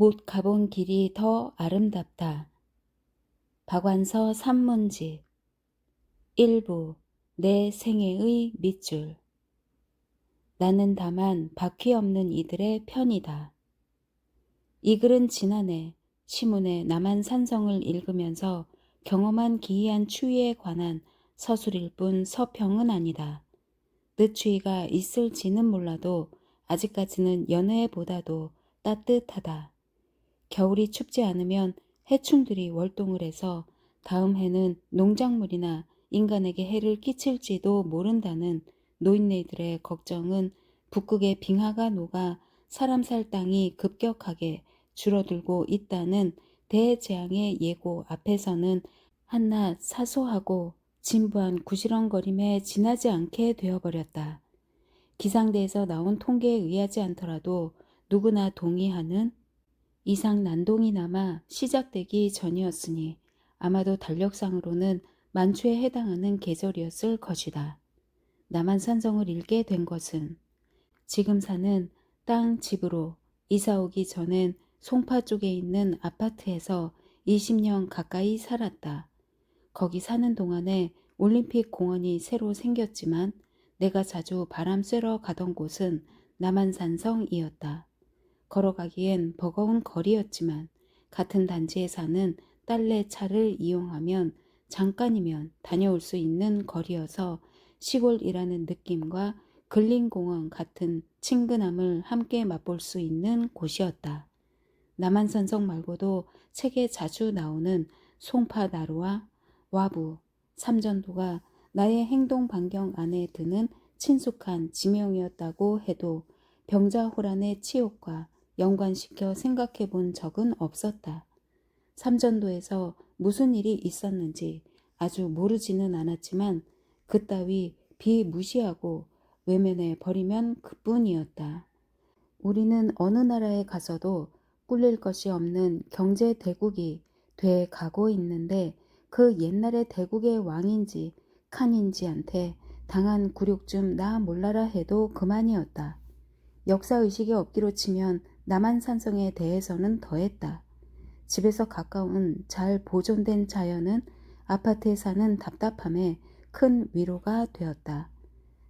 못 가본 길이 더 아름답다. 박완서 산문집 일부 내 생애의 밑줄. 나는 다만 바퀴 없는 이들의 편이다. 이 글은 지난해 시문의 남한산성을 읽으면서 경험한 기이한 추위에 관한 서술일 뿐 서평은 아니다. 늦추위가 있을지는 몰라도 아직까지는 여느 해보다도 따뜻하다. 겨울이 춥지 않으면 해충들이 월동을 해서 다음 해는 농작물이나 인간에게 해를 끼칠지도 모른다는 노인네들의 걱정은 북극의 빙하가 녹아 사람 살 땅이 급격하게 줄어들고 있다는 대재앙의 예고 앞에서는 한낱 사소하고 진부한 구시렁거림에 지나지 않게 되어버렸다. 기상대에서 나온 통계에 의하지 않더라도 누구나 동의하는 이상 난동이 남아 시작되기 전이었으니 아마도 달력상으로는 만추에 해당하는 계절이었을 것이다. 남한산성을 읽게 된 것은 지금 사는 땅 집으로 이사 오기 전엔 송파 쪽에 있는 아파트에서 20년 가까이 살았다. 거기 사는 동안에 올림픽 공원이 새로 생겼지만 내가 자주 바람 쐬러 가던 곳은 남한산성이었다. 걸어가기엔 버거운 거리였지만 같은 단지에 사는 딸내 차를 이용하면 잠깐이면 다녀올 수 있는 거리여서 시골이라는 느낌과 근린공원 같은 친근함을 함께 맛볼 수 있는 곳이었다. 남한산성 말고도 책에 자주 나오는 송파나루와 와부, 삼전도가 나의 행동 반경 안에 드는 친숙한 지명이었다고 해도 병자호란의 치욕과 연관시켜 생각해 본 적은 없었다. 삼전도에서 무슨 일이 있었는지 아주 모르지는 않았지만 그따위 비무시하고 외면해 버리면 그뿐이었다. 우리는 어느 나라에 가서도 꿀릴 것이 없는 경제 대국이 돼 가고 있는데 그 옛날의 대국의 왕인지 칸인지한테 당한 굴욕 좀 나 몰라라 해도 그만이었다. 역사의식이 없기로 치면 남한산성에 대해서는 더했다. 집에서 가까운 잘 보존된 자연은 아파트에 사는 답답함에 큰 위로가 되었다.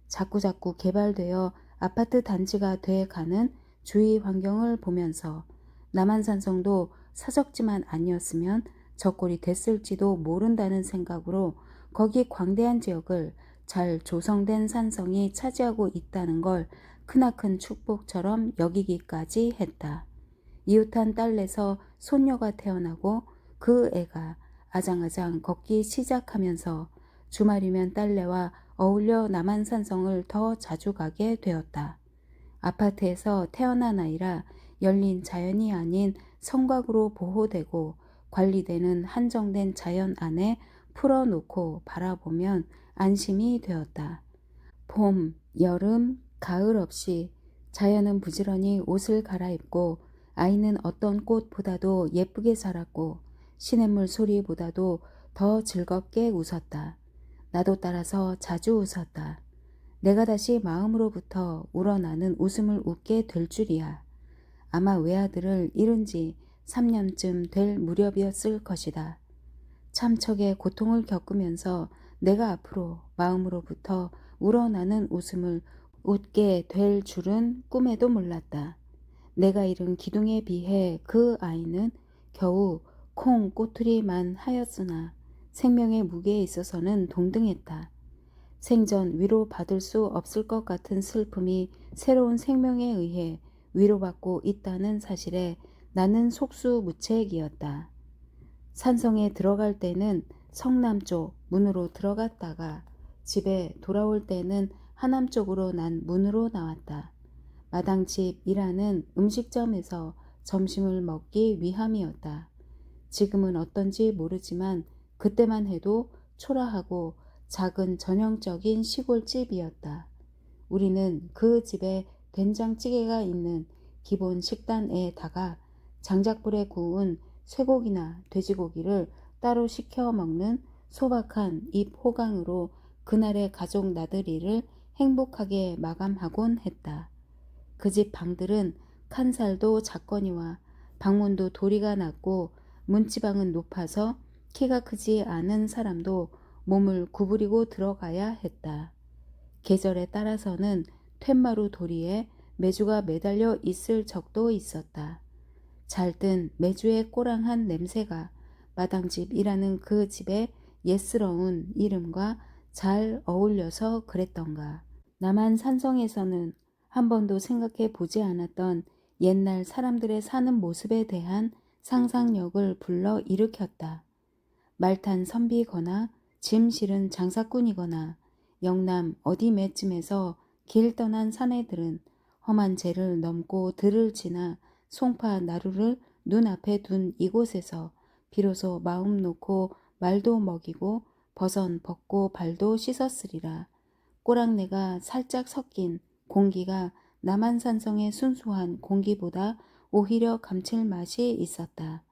자꾸자꾸 개발되어 아파트 단지가 돼 가는 주위 환경을 보면서 남한산성도 사적지만 아니었으면 저꼴이 됐을지도 모른다는 생각으로 거기 광대한 지역을 잘 조성된 산성이 차지하고 있다는 걸 크나큰 축복처럼 여기기까지 했다. 이웃한 딸내서 손녀가 태어나고 그 애가 아장아장 걷기 시작하면서 주말이면 딸내와 어울려 남한산성을 더 자주 가게 되었다. 아파트에서 태어난 아이라 열린 자연이 아닌 성곽으로 보호되고 관리되는 한정된 자연 안에 풀어놓고 바라보면 안심이 되었다. 봄, 여름, 가을 없이 자연은 부지런히 옷을 갈아입고 아이는 어떤 꽃보다도 예쁘게 자랐고 시냇물 소리보다도 더 즐겁게 웃었다. 나도 따라서 자주 웃었다. 내가 다시 마음으로부터 우러나는 웃음을 웃게 될 줄이야. 아마 외아들을 잃은 지 3년쯤 될 무렵이었을 것이다. 참척의 고통을 겪으면서 내가 앞으로 마음으로부터 우러나는 웃음을 웃게 될 줄은 꿈에도 몰랐다. 내가 잃은 기둥에 비해 그 아이는 겨우 콩 꼬투리만 하였으나 생명의 무게에 있어서는 동등했다. 생전 위로받을 수 없을 것 같은 슬픔이 새로운 생명에 의해 위로받고 있다는 사실에 나는 속수무책이었다. 산성에 들어갈 때는 성남쪽 문으로 들어갔다가 집에 돌아올 때는 하남쪽으로 난 문으로 나왔다. 마당집이라는 음식점에서 점심을 먹기 위함이었다. 지금은 어떤지 모르지만 그때만 해도 초라하고 작은 전형적인 시골집이었다. 우리는 그 집에 된장찌개가 있는 기본 식단에다가 장작불에 구운 쇠고기나 돼지고기를 따로 시켜 먹는 소박한 입 호강으로 그날의 가족 나들이를 행복하게 마감하곤 했다. 그 집 방들은 칸살도 작거니와 방문도 도리가 낮고 문지방은 높아서 키가 크지 않은 사람도 몸을 구부리고 들어가야 했다. 계절에 따라서는 툇마루 도리에 메주가 매달려 있을 적도 있었다. 잘든 메주의 꼬랑한 냄새가 마당집이라는 그 집의 옛스러운 이름과 잘 어울려서 그랬던가. 남한 산성에서는 한 번도 생각해 보지 않았던 옛날 사람들의 사는 모습에 대한 상상력을 불러 일으켰다. 말탄 선비거나 짐 실은 장사꾼이거나 영남 어디 매쯤에서 길 떠난 사내들은 험한 재를 넘고 들을 지나 송파 나루를 눈앞에 둔 이곳에서 비로소 마음 놓고 말도 먹이고 버선 벗고 발도 씻었으리라. 꼬랑내가 살짝 섞인 공기가 남한산성의 순수한 공기보다 오히려 감칠맛이 있었다.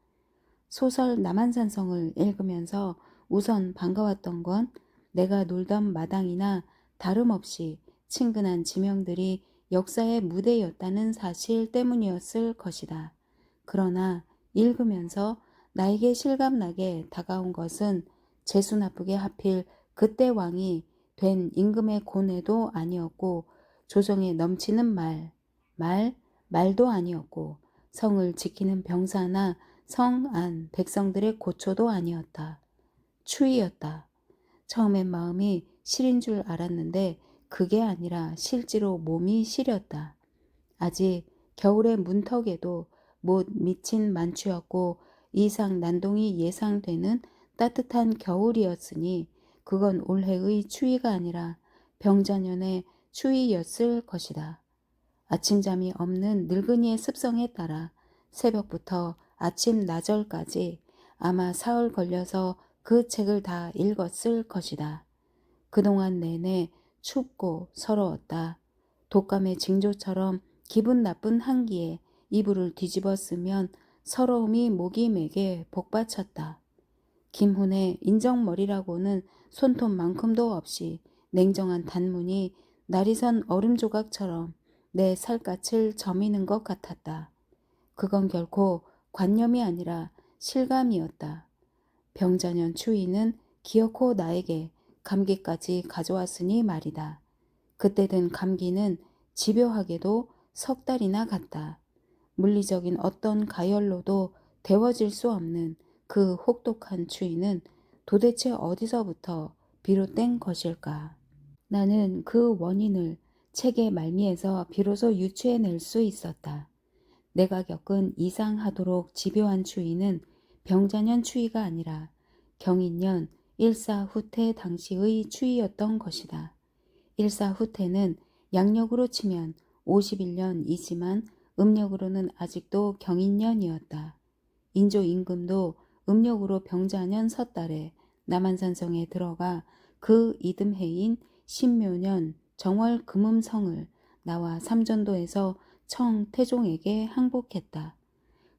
소설 남한산성을 읽으면서 우선 반가웠던 건 내가 놀던 마당이나 다름없이 친근한 지명들이 역사의 무대였다는 사실 때문이었을 것이다. 그러나 읽으면서 나에게 실감나게 다가온 것은 재수 나쁘게 하필 그때 왕이 된 임금의 고뇌도 아니었고 조정에 넘치는 말도 아니었고 성을 지키는 병사나 성 안 백성들의 고초도 아니었다. 추위였다. 처음엔 마음이 시린 줄 알았는데 그게 아니라 실제로 몸이 시렸다. 아직 겨울의 문턱에도 못 미친 만추였고 이상 난동이 예상되는 따뜻한 겨울이었으니 그건 올해의 추위가 아니라 병자년의 추위였을 것이다. 아침잠이 없는 늙은이의 습성에 따라 새벽부터 아침 나절까지 아마 사흘 걸려서 그 책을 다 읽었을 것이다. 그동안 내내 춥고 서러웠다. 독감의 징조처럼 기분 나쁜 한기에 이불을 뒤집어 쓰면 서러움이 목이 맥에 복받쳤다. 김훈의 인정머리라고는 손톱만큼도 없이 냉정한 단문이 날이 선 얼음 조각처럼 내 살갗을 저미는 것 같았다. 그건 결코 관념이 아니라 실감이었다. 병자년 추위는 기어코 나에게 감기까지 가져왔으니 말이다. 그때 든 감기는 집요하게도 석 달이나 갔다. 물리적인 어떤 가열로도 데워질 수 없는 그 혹독한 추위는 도대체 어디서부터 비롯된 것일까? 나는 그 원인을 책의 말미에서 비로소 유추해낼 수 있었다. 내가 겪은 이상하도록 집요한 추위는 병자년 추위가 아니라 경인년 일사후퇴 당시의 추위였던 것이다. 일사후퇴는 양력으로 치면 51년이지만 음력으로는 아직도 경인년이었다. 인조 임금도 음력으로 병자년 섣달에 남한산성에 들어가 그 이듬해인 신묘년 정월 금음성을 나와 삼전도에서 청태종에게 항복했다.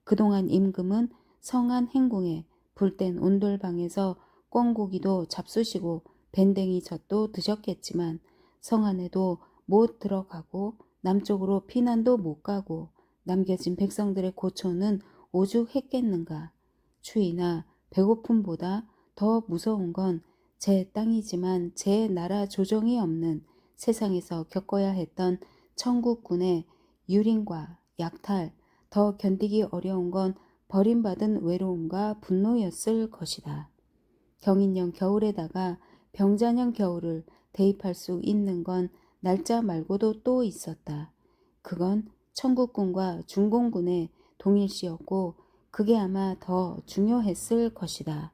그동안 임금은 성안 행궁에 불땐 온돌방에서 꿩고기도 잡수시고 밴댕이 젖도 드셨겠지만 성안에도 못 들어가고 남쪽으로 피난도 못 가고 남겨진 백성들의 고초는 오죽했겠는가. 추위나 배고픔보다 더 무서운 건 제 땅이지만 제 나라 조정이 없는 세상에서 겪어야 했던 천국군의 유린과 약탈, 더 견디기 어려운 건 버림받은 외로움과 분노였을 것이다. 경인년 겨울에다가 병자년 겨울을 대입할 수 있는 건 날짜 말고도 또 있었다. 그건 청국군과 중공군의 동일시였고 그게 아마 더 중요했을 것이다.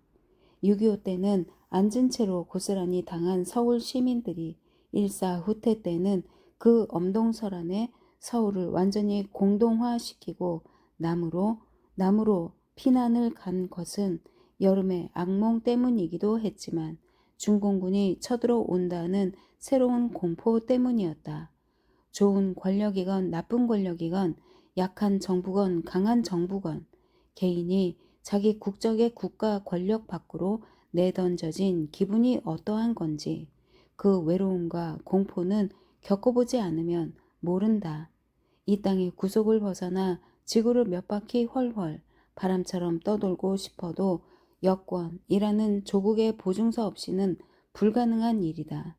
6.25 때는 앉은 채로 고스란히 당한 서울 시민들이 일사후퇴 때는 그 엄동설 안에 서울을 완전히 공동화시키고 남으로 피난을 간 것은 여름의 악몽 때문이기도 했지만 중공군이 쳐들어온다는 새로운 공포 때문이었다. 좋은 권력이건 나쁜 권력이건 약한 정부건 강한 정부건 개인이 자기 국적의 국가 권력 밖으로 내던져진 기분이 어떠한 건지 그 외로움과 공포는 겪어보지 않으면 모른다. 이 땅의 구속을 벗어나 지구를 몇 바퀴 훨훨 바람처럼 떠돌고 싶어도 여권이라는 조국의 보증서 없이는 불가능한 일이다.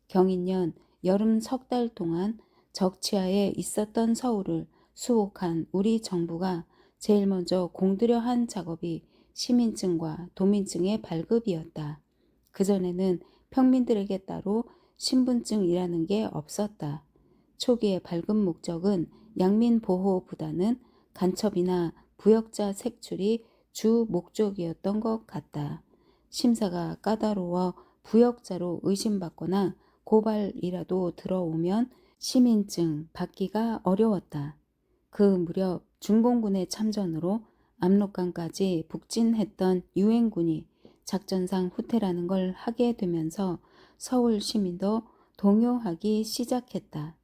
경인년 여름 석 달 동안 적치하에 있었던 서울을 수복한 우리 정부가 제일 먼저 공들여 한 작업이 시민증과 도민증의 발급이었다. 그전에는 평민들에게 따로 신분증이라는 게 없었다. 초기의 발급 목적은 양민 보호보다는 간첩이나 부역자 색출이 주 목적이었던 것 같다. 심사가 까다로워 부역자로 의심받거나 고발이라도 들어오면 시민증 받기가 어려웠다. 그 무렵 중공군의 참전으로 압록강까지 북진했던 유엔군이 작전상 후퇴라는 걸 하게 되면서 서울 시민도 동요하기 시작했다.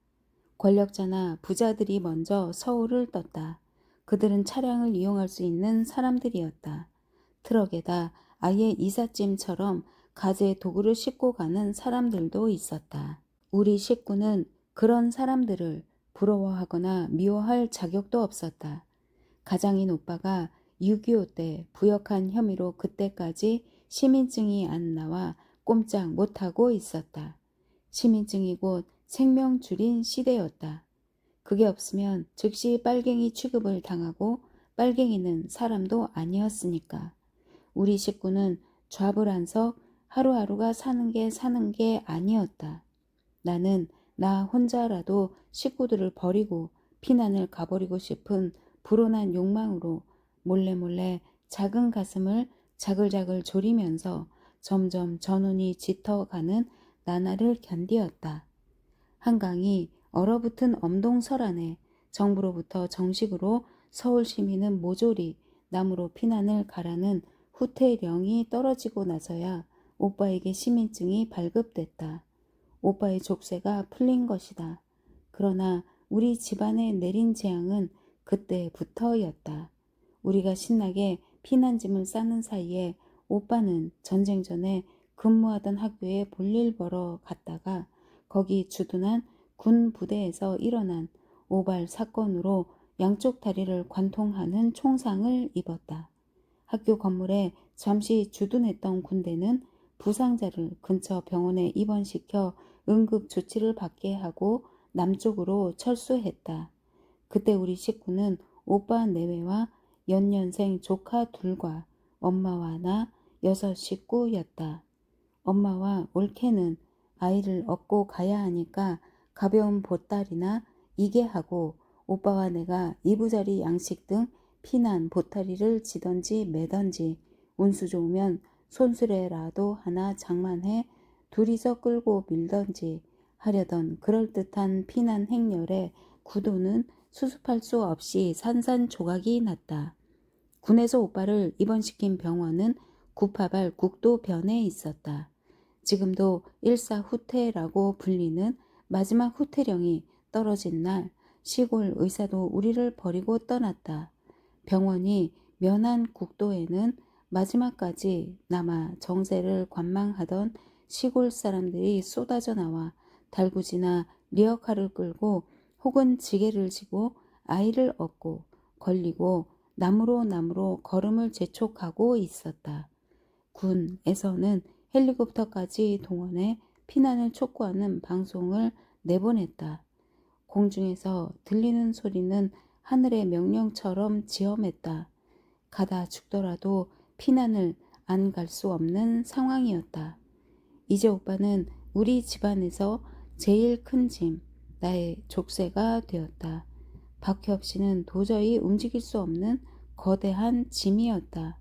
권력자나 부자들이 먼저 서울을 떴다. 그들은 차량을 이용할 수 있는 사람들이었다. 트럭에다 아예 이삿짐처럼 가재 도구를 싣고 가는 사람들도 있었다. 우리 식구는 그런 사람들을 부러워하거나 미워할 자격도 없었다. 가장인 오빠가 6.25 때 부역한 혐의로 그때까지 시민증이 안 나와 꼼짝 못하고 있었다. 시민증이 곧 생명줄인 시대였다. 그게 없으면 즉시 빨갱이 취급을 당하고 빨갱이는 사람도 아니었으니까. 우리 식구는 좌불안석 하루하루가 사는 게 아니었다. 나는 나 혼자라도 식구들을 버리고 피난을 가버리고 싶은 불온한 욕망으로 몰래 작은 가슴을 자글자글 졸이면서 점점 전운이 짙어가는 나날을 견디었다. 한강이 얼어붙은 엄동설안에 정부로부터 정식으로 서울 시민은 모조리 남으로 피난을 가라는 후퇴령이 떨어지고 나서야 오빠에게 시민증이 발급됐다. 오빠의 족쇄가 풀린 것이다. 그러나 우리 집안에 내린 재앙은 그때부터였다. 우리가 신나게 피난짐을 싸는 사이에 오빠는 전쟁 전에 근무하던 학교에 볼일 보러 갔다가 거기 주둔한 군 부대에서 일어난 오발 사건으로 양쪽 다리를 관통하는 총상을 입었다. 학교 건물에 잠시 주둔했던 군대는 부상자를 근처 병원에 입원시켜 응급 조치를 받게 하고 남쪽으로 철수했다. 그때 우리 식구는 오빠 내외와 연년생 조카 둘과 엄마와 나 6 식구였다. 엄마와 올케는 아이를 업고 가야 하니까 가벼운 보따리나 이게하고 오빠와 내가 이부자리 양식 등 피난 보따리를 지던지 매던지 운수 좋으면 손수레라도 하나 장만해 둘이서 끌고 밀던지 하려던 그럴듯한 피난 행렬에 구도는 수습할 수 없이 산산조각이 났다. 군에서 오빠를 입원시킨 병원은 구파발 국도변에 있었다. 지금도 일사후퇴라고 불리는 마지막 후퇴령이 떨어진 날 시골 의사도 우리를 버리고 떠났다. 병원이 면한 국도에는 마지막까지 남아 정세를 관망하던 시골 사람들이 쏟아져 나와 달구지나 리어카를 끌고 혹은 지게를 지고 아이를 업고 걸리고 나무로 걸음을 재촉하고 있었다. 군에서는 헬리콥터까지 동원해 피난을 촉구하는 방송을 내보냈다. 공중에서 들리는 소리는 하늘의 명령처럼 지엄했다. 가다 죽더라도 피난을 안 갈 수 없는 상황이었다. 이제 오빠는 우리 집안에서 제일 큰 짐, 나의 족쇄가 되었다. 바퀴 없이는 도저히 움직일 수 없는 거대한 짐이었다.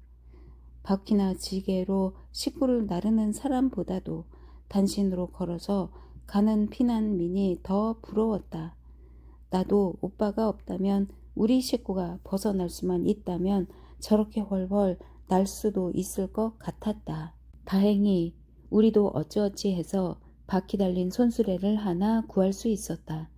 바퀴나 지게로 식구를 나르는 사람보다도 단신으로 걸어서 가는 피난민이 더 부러웠다. 나도 오빠가 없다면 우리 식구가 벗어날 수만 있다면 저렇게 훨훨 날 수도 있을 것 같았다. 다행히 우리도 어찌어찌 해서 바퀴 달린 손수레를 하나 구할 수 있었다.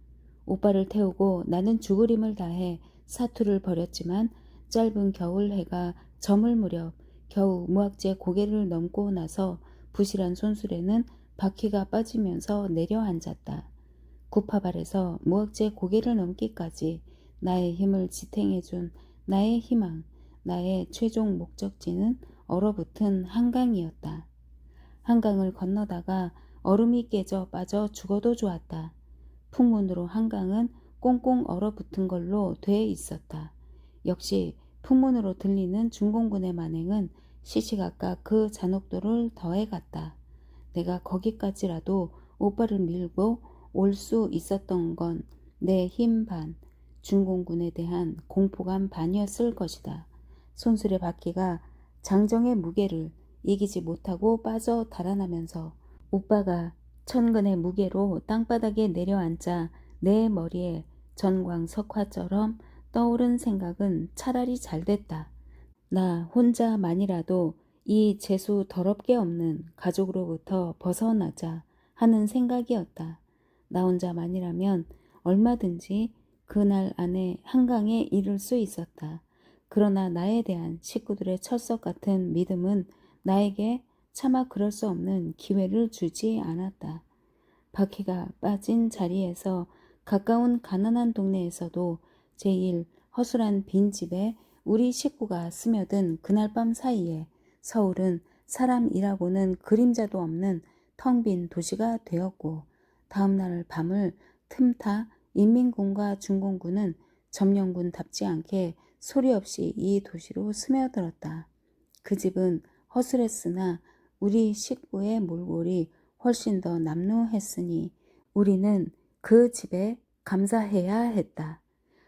오빠를 태우고 나는 죽을 힘을 다해 사투를 벌였지만 짧은 겨울 해가 저물 무렵 겨우 무악재 고개를 넘고 나서 부실한 손수레는 바퀴가 빠지면서 내려앉았다. 구파발에서 무악재 고개를 넘기까지 나의 힘을 지탱해준 나의 희망, 나의 최종 목적지는 얼어붙은 한강이었다. 한강을 건너다가 얼음이 깨져 빠져 죽어도 좋았다. 풍문으로 한강은 꽁꽁 얼어붙은 걸로 돼 있었다. 역시 풍문으로 들리는 중공군의 만행은 시시각각 그 잔혹도를 더해갔다. 내가 거기까지라도 오빠를 밀고 올 수 있었던 건 내 힘 반, 중공군에 대한 공포감 반이었을 것이다. 손수레 바퀴가 장정의 무게를 이기지 못하고 빠져 달아나면서 오빠가 천근의 무게로 땅바닥에 내려앉자 내 머리에 전광석화처럼 떠오른 생각은 차라리 잘됐다. 나 혼자만이라도 이 재수 더럽게 없는 가족으로부터 벗어나자 하는 생각이었다. 나 혼자만이라면 얼마든지 그날 안에 한강에 이를 수 있었다. 그러나 나에 대한 식구들의 철석 같은 믿음은 나에게 차마 그럴 수 없는 기회를 주지 않았다. 바퀴가 빠진 자리에서 가까운 가난한 동네에서도 제일 허술한 빈집에 우리 식구가 스며든 그날 밤 사이에 서울은 사람이라고는 그림자도 없는 텅 빈 도시가 되었고, 다음날 밤을 틈타 인민군과 중공군은 점령군답지 않게 소리 없이 이 도시로 스며들었다. 그 집은 허술했으나 우리 식구의 몰골이 훨씬 더 남루했으니 우리는 그 집에 감사해야 했다.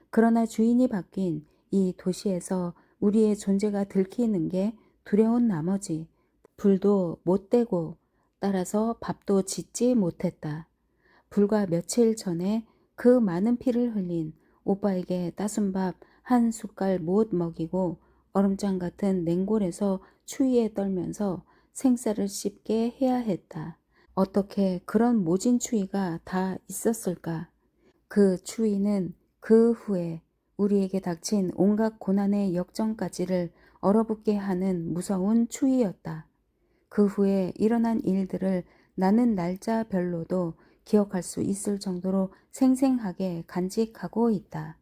그러나 주인이 바뀐 이 도시에서 우리의 존재가 들키는 게 두려운 나머지 불도 못 떼고 따라서 밥도 짓지 못했다. 불과 며칠 전에 그 많은 피를 흘린 오빠에게 따순 밥 한 숟갈 못 먹이고 얼음장 같은 냉골에서 추위에 떨면서 생쌀을 씹게 해야 했다. 어떻게 그런 모진 추위가 다 있었을까? 그 추위는 그 후에 우리에게 닥친 온갖 고난의 역전까지를 얼어붙게 하는 무서운 추위였다. 그 후에 일어난 일들을 나는 날짜별로도 기억할 수 있을 정도로 생생하게 간직하고 있다.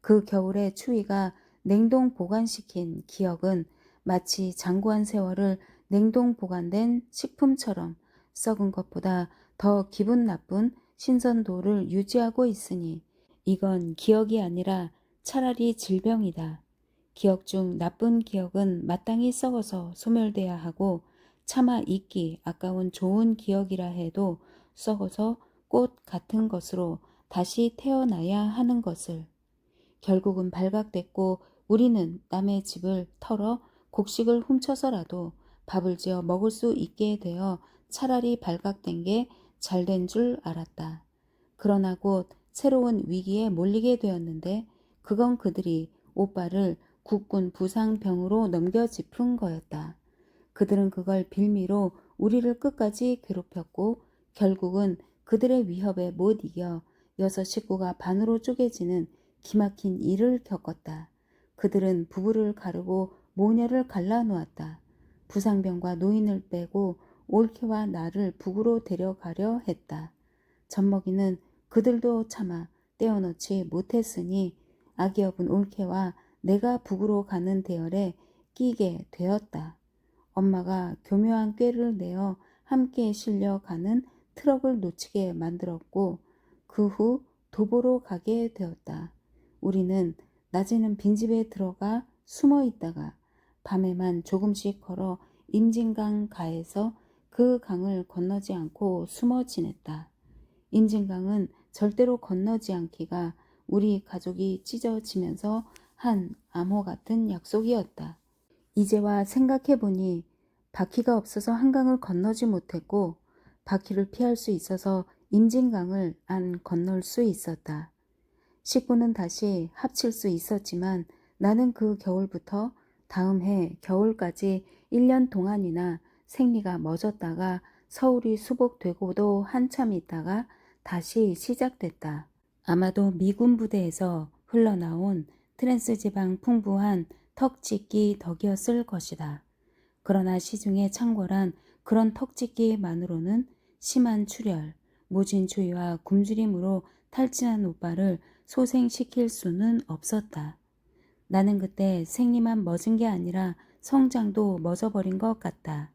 그 겨울의 추위가 냉동 보관시킨 기억은 마치 장구한 세월을 냉동 보관된 식품처럼 썩은 것보다 더 기분 나쁜 신선도를 유지하고 있으니 이건 기억이 아니라 차라리 질병이다. 기억 중 나쁜 기억은 마땅히 썩어서 소멸돼야 하고 차마 잊기 아까운 좋은 기억이라 해도 썩어서 꽃 같은 것으로 다시 태어나야 하는 것을. 결국은 발각됐고 우리는 남의 집을 털어 곡식을 훔쳐서라도 밥을 지어 먹을 수 있게 되어 차라리 발각된 게 잘된 줄 알았다. 그러나 곧 새로운 위기에 몰리게 되었는데 그건 그들이 오빠를 국군 부상병으로 넘겨짚은 거였다. 그들은 그걸 빌미로 우리를 끝까지 괴롭혔고 결국은 그들의 위협에 못 이겨 여섯 식구가 반으로 쪼개지는 기막힌 일을 겪었다. 그들은 부부를 가르고 모녀를 갈라놓았다. 부상병과 노인을 빼고 올케와 나를 북으로 데려가려 했다. 젖먹이는 그들도 차마 떼어놓지 못했으니 아기여분 올케와 내가 북으로 가는 대열에 끼게 되었다. 엄마가 교묘한 꾀를 내어 함께 실려가는 트럭을 놓치게 만들었고 그 후 도보로 가게 되었다. 우리는 낮에는 빈집에 들어가 숨어 있다가 밤에만 조금씩 걸어 임진강 가에서 그 강을 건너지 않고 숨어 지냈다. 임진강은 절대로 건너지 않기가 우리 가족이 찢어지면서 한 암호 같은 약속이었다. 이제와 생각해보니 바퀴가 없어서 한강을 건너지 못했고 바퀴를 피할 수 있어서 임진강을 안 건널 수 있었다. 식구는 다시 합칠 수 있었지만 나는 그 겨울부터 다음 해 겨울까지 1년 동안이나 생리가 멎었다가 서울이 수복되고도 한참 있다가 다시 시작됐다. 아마도 미군 부대에서 흘러나온 트랜스 지방 풍부한 턱짓기 덕이었을 것이다. 그러나 시중에 창궐한 그런 턱짓기만으로는 심한 출혈, 모진 추위와 굶주림으로 탈진한 오빠를 소생시킬 수는 없었다. 나는 그때 생리만 멎은 게 아니라 성장도 멎어버린 것 같다.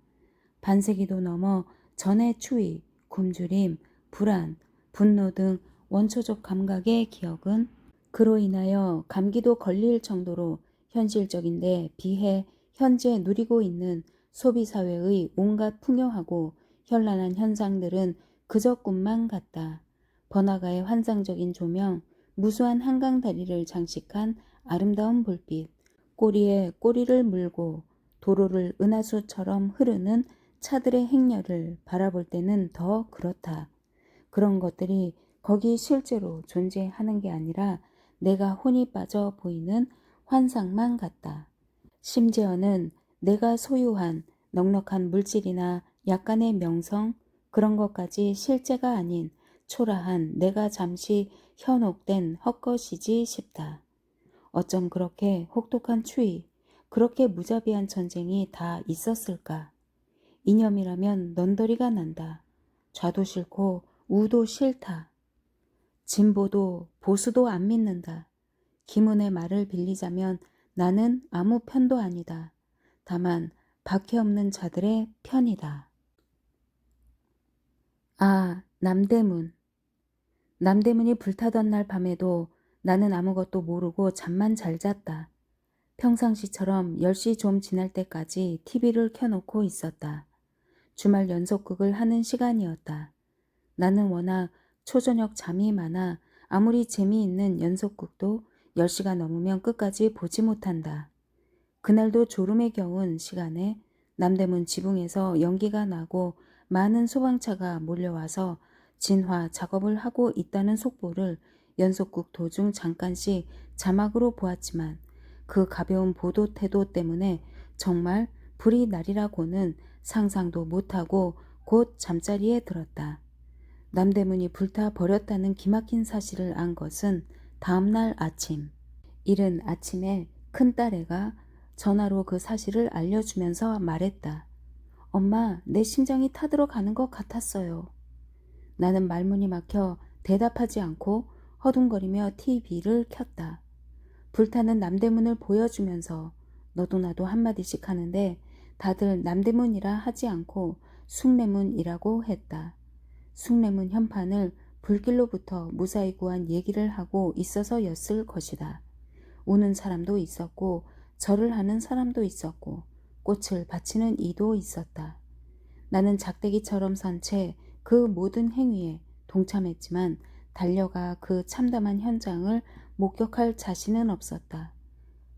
반세기도 넘어 전의 추위, 굶주림, 불안, 분노 등 원초적 감각의 기억은 그로 인하여 감기도 걸릴 정도로 현실적인데 비해 현재 누리고 있는 소비사회의 온갖 풍요하고 현란한 현상들은 그저 꿈만 같다. 번화가의 환상적인 조명, 무수한 한강 다리를 장식한 아름다운 불빛, 꼬리에 꼬리를 물고 도로를 은하수처럼 흐르는 차들의 행렬을 바라볼 때는 더 그렇다. 그런 것들이 거기 실제로 존재하는 게 아니라 내가 혼이 빠져 보이는 환상만 같다. 심지어는 내가 소유한 넉넉한 물질이나 약간의 명성, 그런 것까지 실제가 아닌 초라한 내가 잠시 현혹된 헛것이지 싶다. 어쩜 그렇게 혹독한 추위, 그렇게 무자비한 전쟁이 다 있었을까? 이념이라면 넌더리가 난다. 좌도 싫고 우도 싫다. 진보도 보수도 안 믿는다. 김훈의 말을 빌리자면 나는 아무 편도 아니다. 다만 박해 없는 자들의 편이다. 아, 남대문. 남대문이 불타던 날 밤에도 나는 아무것도 모르고 잠만 잘 잤다. 평상시처럼 10시 좀 지날 때까지 TV를 켜놓고 있었다. 주말 연속극을 하는 시간이었다. 나는 워낙 초저녁 잠이 많아 아무리 재미있는 연속극도 10시가 넘으면 끝까지 보지 못한다. 그날도 졸음에 겨운 시간에 남대문 지붕에서 연기가 나고 많은 소방차가 몰려와서 진화 작업을 하고 있다는 속보를 연속극 도중 잠깐씩 자막으로 보았지만 그 가벼운 보도 태도 때문에 정말 불이 나리라고는 상상도 못하고 곧 잠자리에 들었다. 남대문이 불타 버렸다는 기막힌 사실을 안 것은 다음날 아침. 이른 아침에 큰딸애가 전화로 그 사실을 알려주면서 말했다. 엄마, 내 심장이 타들어 가는 것 같았어요. 나는 말문이 막혀 대답하지 않고 허둥거리며 TV를 켰다. 불타는 남대문을 보여주면서 너도 나도 한마디씩 하는데 다들 남대문이라 하지 않고 숭례문이라고 했다. 숭례문 현판을 불길로부터 무사히 구한 얘기를 하고 있어서였을 것이다. 우는 사람도 있었고 절을 하는 사람도 있었고 꽃을 바치는 이도 있었다. 나는 작대기처럼 선 채 그 모든 행위에 동참했지만 달려가 그 참담한 현장을 목격할 자신은 없었다.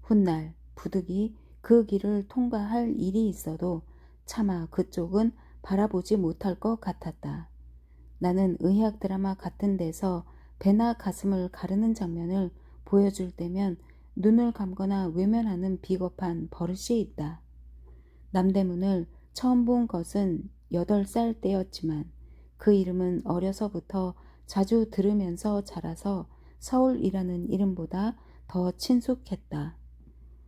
훗날 부득이 그 길을 통과할 일이 있어도 차마 그쪽은 바라보지 못할 것 같았다. 나는 의학 드라마 같은 데서 배나 가슴을 가르는 장면을 보여줄 때면 눈을 감거나 외면하는 비겁한 버릇이 있다. 남대문을 처음 본 것은 8살 때였지만 그 이름은 어려서부터 자주 들으면서 자라서 서울이라는 이름보다 더 친숙했다.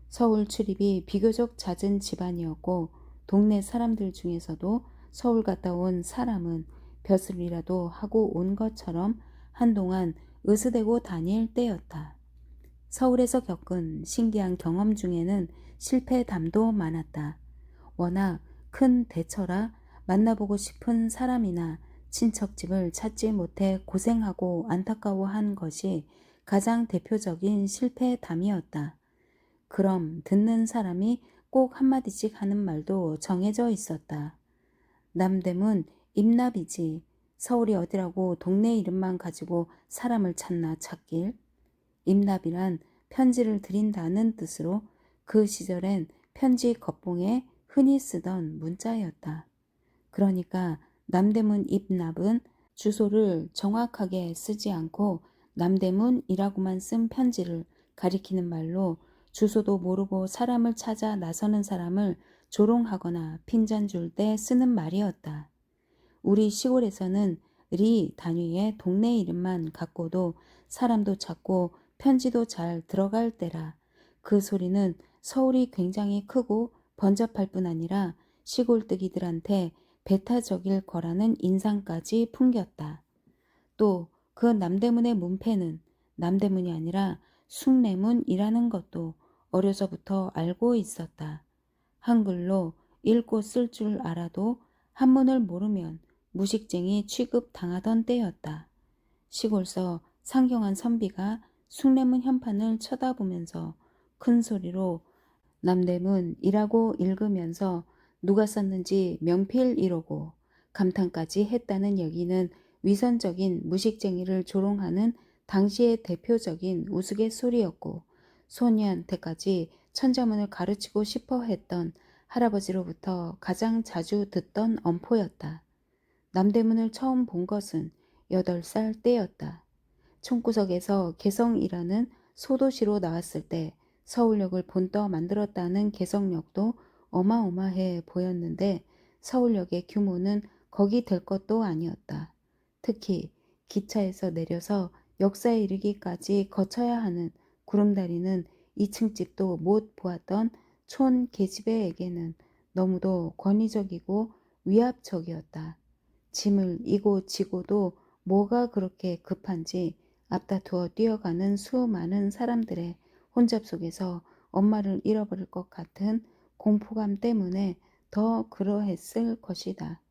서울 출입이 비교적 잦은 집안이었고 동네 사람들 중에서도 서울 갔다 온 사람은 벼슬이라도 하고 온 것처럼 한동안 으스대고 다닐 때였다. 서울에서 겪은 신기한 경험 중에는 실패담도 많았다. 워낙 큰 대처라 만나보고 싶은 사람이나 친척집을 찾지 못해 고생하고 안타까워한 것이 가장 대표적인 실패담이었다. 그럼 듣는 사람이 꼭 한마디씩 하는 말도 정해져 있었다. 남대문 임납이지. 서울이 어디라고 동네 이름만 가지고 사람을 찾나 찾길. 임납이란 편지를 드린다는 뜻으로 그 시절엔 편지 겉봉에 흔히 쓰던 문자였다. 그러니까 남대문 임납은 주소를 정확하게 쓰지 않고 남대문이라고만 쓴 편지를 가리키는 말로 주소도 모르고 사람을 찾아 나서는 사람을 조롱하거나 핀잔 줄 때 쓰는 말이었다. 우리 시골에서는 리 단위의 동네 이름만 갖고도 사람도 찾고 편지도 잘 들어갈 때라 그 소리는 서울이 굉장히 크고 번잡할 뿐 아니라 시골뜨기들한테 배타적일 거라는 인상까지 풍겼다. 또 그 남대문의 문패는 남대문이 아니라 숭례문이라는 것도 어려서부터 알고 있었다. 한글로 읽고 쓸 줄 알아도 한문을 모르면 무식쟁이 취급 당하던 때였다. 시골서 상경한 선비가 숭례문 현판을 쳐다보면서 큰 소리로 남대문이라고 읽으면서 누가 썼는지 명필이로고 감탄까지 했다는 여기는 위선적인 무식쟁이를 조롱하는 당시의 대표적인 우스갯소리였고 소녀한테까지 천자문을 가르치고 싶어 했던 할아버지로부터 가장 자주 듣던 엄포였다. 남대문을 처음 본 것은 8살 때였다. 총구석에서 개성이라는 소도시로 나왔을 때 서울역을 본떠 만들었다는 개성역도 어마어마해 보였는데 서울역의 규모는 거기 될 것도 아니었다. 특히 기차에서 내려서 역사에 이르기까지 거쳐야 하는 구름다리는 2층 집도 못 보았던 촌 계집애에게는 너무도 권위적이고 위압적이었다. 짐을 이고 지고도 뭐가 그렇게 급한지 앞다투어 뛰어가는 수많은 사람들의 혼잡 속에서 엄마를 잃어버릴 것 같은 공포감 때문에 더 그러했을 것이다.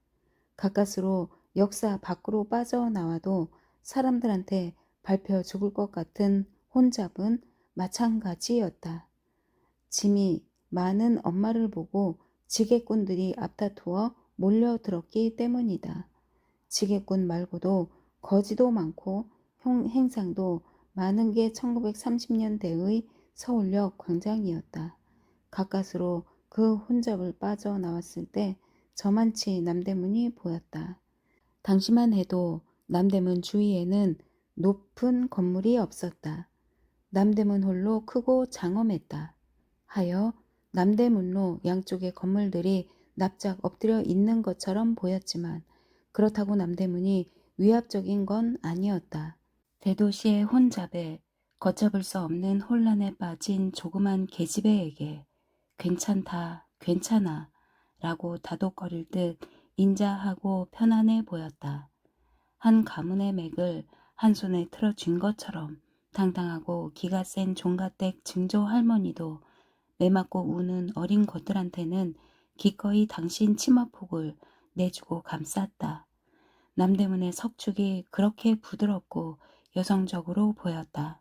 가까스로 역사 밖으로 빠져나와도 사람들한테 밟혀 죽을 것 같은 혼잡은 마찬가지였다. 짐이 많은 엄마를 보고 지게꾼들이 앞다투어 몰려들었기 때문이다. 지게꾼 말고도 거지도 많고 행상도 많은 게 1930년대의 서울역 광장이었다. 가까스로 그 혼잡을 빠져나왔을 때 저만치 남대문이 보였다. 당시만 해도 남대문 주위에는 높은 건물이 없었다. 남대문 홀로 크고 장엄했다. 하여 남대문로 양쪽의 건물들이 납작 엎드려 있는 것처럼 보였지만 그렇다고 남대문이 위압적인 건 아니었다. 대도시의 혼잡에 걷잡을 수 없는 혼란에 빠진 조그만 계집애에게 괜찮다, 괜찮아 라고 다독거릴 듯 인자하고 편안해 보였다. 한 가문의 맥을 한 손에 틀어쥔 것처럼 당당하고 기가 센 종가댁 증조 할머니도 매맞고 우는 어린 것들한테는 기꺼이 당신 치마폭을 내주고 감쌌다. 남대문의 석축이 그렇게 부드럽고 여성적으로 보였다.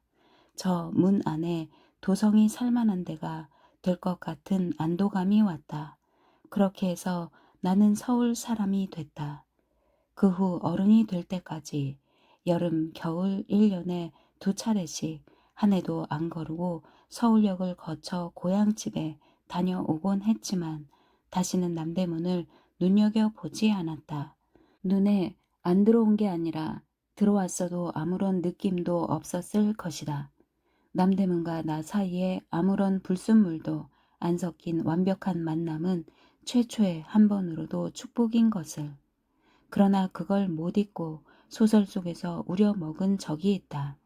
저 문 안에 도성이 살만한 데가 될 것 같은 안도감이 왔다. 그렇게 해서 나는 서울 사람이 됐다. 그 후 어른이 될 때까지 여름, 겨울 1년에 2차례씩 한 해도 안 거르고 서울역을 거쳐 고향집에 다녀오곤 했지만 다시는 남대문을 눈여겨보지 않았다. 눈에 안 들어온 게 아니라 들어왔어도 아무런 느낌도 없었을 것이다. 남대문과 나 사이에 아무런 불순물도 안 섞인 완벽한 만남은 최초의 한 번으로도 축복인 것을. 그러나 그걸 못 잊고 소설 속에서 우려먹은 적이 있다.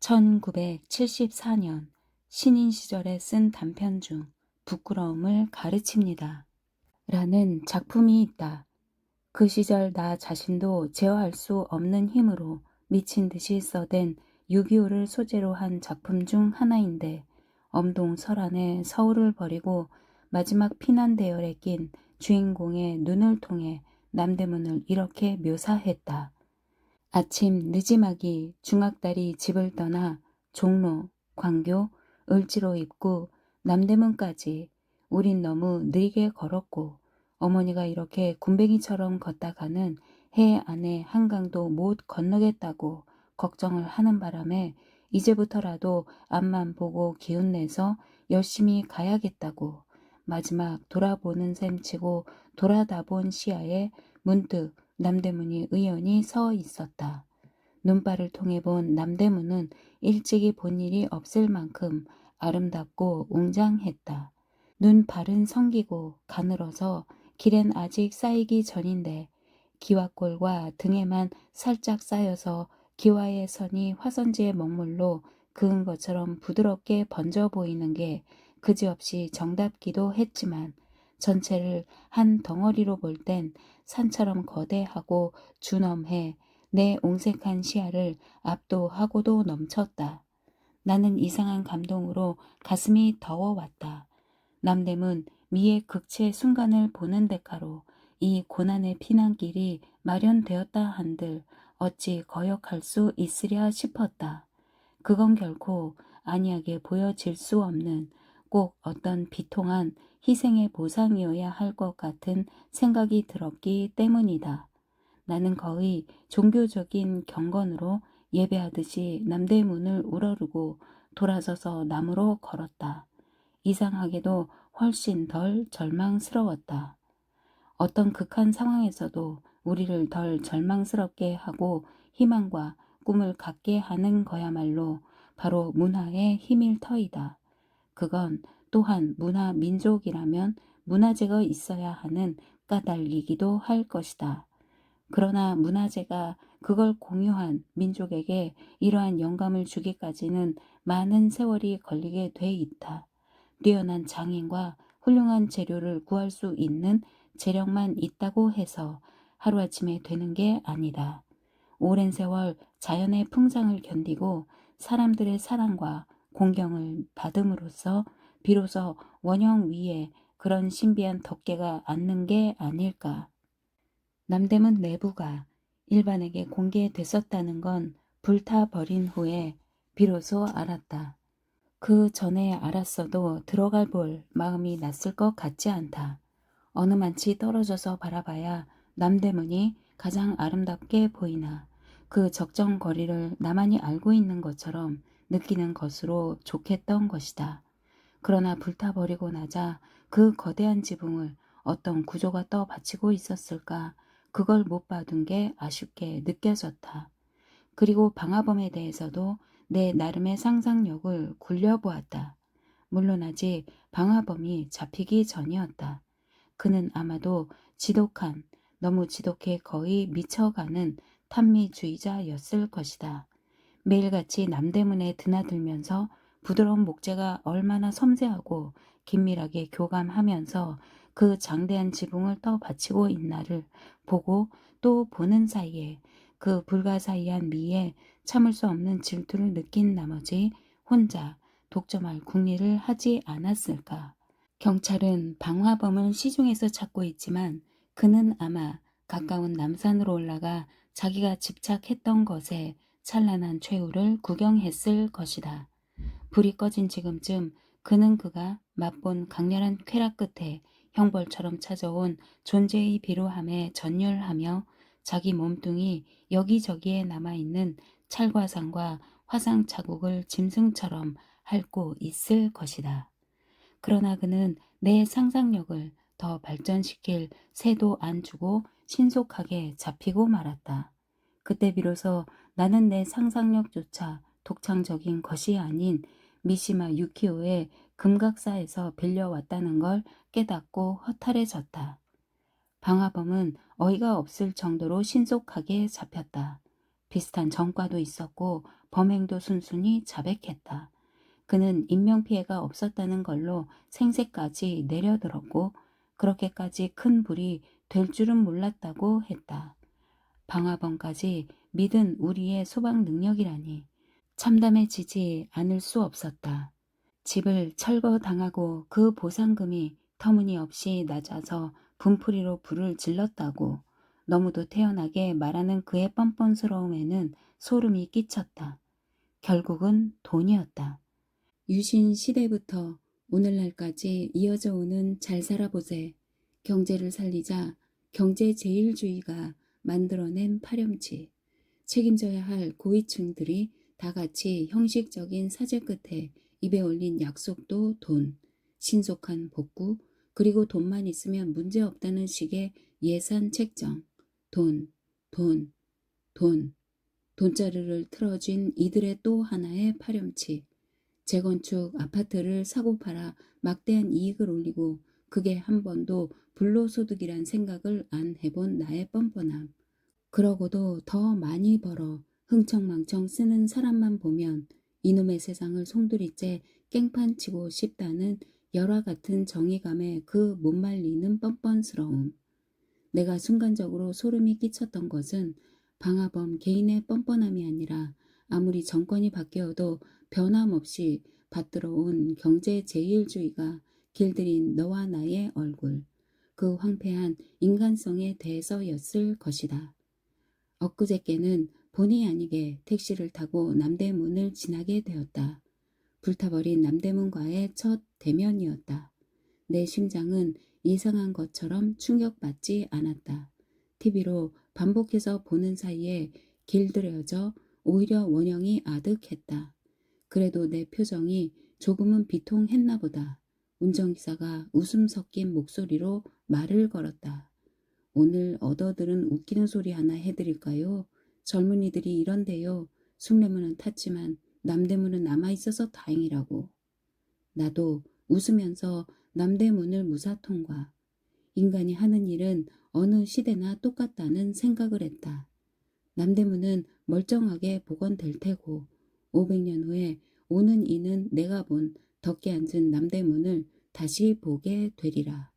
1974년 신인 시절에 쓴 단편 중 부끄러움을 가르칩니다. 라는 작품이 있다. 그 시절 나 자신도 제어할 수 없는 힘으로 미친 듯이 써댄 6.25를 소재로 한 작품 중 하나인데 엄동설안의 서울을 버리고 마지막 피난대열에 낀 주인공의 눈을 통해 남대문을 이렇게 묘사했다. 아침 늦지막이 중학달이 집을 떠나 종로, 광교, 을지로 입구, 남대문까지 우린 너무 느리게 걸었고 어머니가 이렇게 군뱅이처럼 걷다가는 해 안에 한강도 못 건너겠다고 걱정을 하는 바람에 이제부터라도 앞만 보고 기운내서 열심히 가야겠다고 마지막 돌아보는 셈치고 돌아다본 시야에 문득 남대문이 의연히 서 있었다. 눈발을 통해 본 남대문은 일찍이 본 일이 없을 만큼 아름답고 웅장했다. 눈발은 성기고 가늘어서 길엔 아직 쌓이기 전인데 기와골과 등에만 살짝 쌓여서 기와의 선이 화선지의 먹물로 그은 것처럼 부드럽게 번져 보이는 게 그지없이 정답기도 했지만 전체를 한 덩어리로 볼 땐 산처럼 거대하고 준엄해 내 옹색한 시야를 압도하고도 넘쳤다. 나는 이상한 감동으로 가슴이 더워왔다. 남대문 미의 극치의 순간을 보는 대가로 이 고난의 피난길이 마련되었다 한들 어찌 거역할 수 있으랴 싶었다. 그건 결코 안이하게 보여질 수 없는 꼭 어떤 비통한 희생의 보상이어야 할 것 같은 생각이 들었기 때문이다. 나는 거의 종교적인 경건으로 예배하듯이 남대문을 우러르고 돌아서서 나무로 걸었다. 이상하게도 훨씬 덜 절망스러웠다. 어떤 극한 상황에서도 우리를 덜 절망스럽게 하고 희망과 꿈을 갖게 하는 거야말로 바로 문화의 힘일 터이다. 그건 또한 문화 민족이라면 문화재가 있어야 하는 까닭이기도 할 것이다. 그러나 문화재가 그걸 공유한 민족에게 이러한 영감을 주기까지는 많은 세월이 걸리게 돼 있다. 뛰어난 장인과 훌륭한 재료를 구할 수 있는 재력만 있다고 해서 하루아침에 되는 게 아니다. 오랜 세월 자연의 풍상을 견디고 사람들의 사랑과 공경을 받음으로써 비로소 원형 위에 그런 신비한 덮개가 앉는 게 아닐까. 남대문 내부가 일반에게 공개됐었다는 건 불타버린 후에 비로소 알았다. 그 전에 알았어도 들어가 볼 마음이 났을 것 같지 않다. 어느 만치 떨어져서 바라봐야 남대문이 가장 아름답게 보이나 그 적정 거리를 나만이 알고 있는 것처럼 느끼는 것으로 좋겠던 것이다. 그러나 불타버리고 나자 그 거대한 지붕을 어떤 구조가 떠받치고 있었을까 그걸 못 받은 게 아쉽게 느껴졌다. 그리고 방화범에 대해서도 내 나름의 상상력을 굴려보았다. 물론 아직 방화범이 잡히기 전이었다. 그는 아마도 지독한, 너무 지독해 거의 미쳐가는 탄미주의자였을 것이다. 매일같이 남대문에 드나들면서 부드러운 목재가 얼마나 섬세하고 긴밀하게 교감하면서 그 장대한 지붕을 떠받치고 있나를 보고 또 보는 사이에 그 불가사의한 미에 참을 수 없는 질투를 느낀 나머지 혼자 독점할 궁리를 하지 않았을까. 경찰은 방화범을 시중에서 찾고 있지만 그는 아마 가까운 남산으로 올라가 자기가 집착했던 것에 찬란한 최후를 구경했을 것이다. 불이 꺼진 지금쯤 그는 그가 맛본 강렬한 쾌락 끝에 형벌처럼 찾아온 존재의 비루함에 전율하며 자기 몸뚱이 여기저기에 남아있는 찰과상과 화상 자국을 짐승처럼 핥고 있을 것이다. 그러나 그는 내 상상력을 더 발전시킬 새도 안 주고 신속하게 잡히고 말았다. 그때 비로소 나는 내 상상력조차 독창적인 것이 아닌 미시마 유키오의 금각사에서 빌려왔다는 걸 깨닫고 허탈해졌다. 방화범은 어이가 없을 정도로 신속하게 잡혔다. 비슷한 전과도 있었고 범행도 순순히 자백했다. 그는 인명피해가 없었다는 걸로 생색까지 내려들었고 그렇게까지 큰 불이 될 줄은 몰랐다고 했다. 방화범까지 믿은 우리의 소방 능력이라니 참담해지지 않을 수 없었다. 집을 철거당하고 그 보상금이 터무니없이 낮아서 분풀이로 불을 질렀다고 너무도 태연하게 말하는 그의 뻔뻔스러움에는 소름이 끼쳤다. 결국은 돈이었다. 유신 시대부터 오늘날까지 이어져 오는 잘 살아보세, 경제를 살리자 경제제일주의가 만들어낸 파렴치, 책임져야 할 고위층들이 다 같이 형식적인 사죄 끝에 입에 올린 약속도 돈, 신속한 복구, 그리고 돈만 있으면 문제없다는 식의 예산 책정, 돈, 돈, 돈, 돈자루를 틀어쥔 이들의 또 하나의 파렴치, 재건축 아파트를 사고 팔아 막대한 이익을 올리고 그게 한 번도 불로소득이란 생각을 안 해본 나의 뻔뻔함. 그러고도 더 많이 벌어 흥청망청 쓰는 사람만 보면 이놈의 세상을 송두리째 깽판치고 싶다는 열화 같은 정의감에 그 못 말리는 뻔뻔스러움. 내가 순간적으로 소름이 끼쳤던 것은 방화범 개인의 뻔뻔함이 아니라 아무리 정권이 바뀌어도 변함없이 받들어온 경제 제일주의가 길들인 너와 나의 얼굴, 그 황폐한 인간성에 대해서였을 것이다. 엊그저께는 본의 아니게 택시를 타고 남대문을 지나게 되었다. 불타버린 남대문과의 첫 대면이었다. 내 심장은 이상한 것처럼 충격받지 않았다. TV로 반복해서 보는 사이에 길들여져 오히려 원형이 아득했다. 그래도 내 표정이 조금은 비통했나 보다. 운전기사가 웃음 섞인 목소리로 말을 걸었다. 오늘 얻어들은 웃기는 소리 하나 해드릴까요? 젊은이들이 이런데요. 숭례문은 탔지만 남대문은 남아있어서 다행이라고. 나도 웃으면서 남대문을 무사통과. 인간이 하는 일은 어느 시대나 똑같다는 생각을 했다. 남대문은 멀쩡하게 복원될 테고 500년 후에 오는 이는 내가 본 덕에 앉은 남대문을 다시 보게 되리라.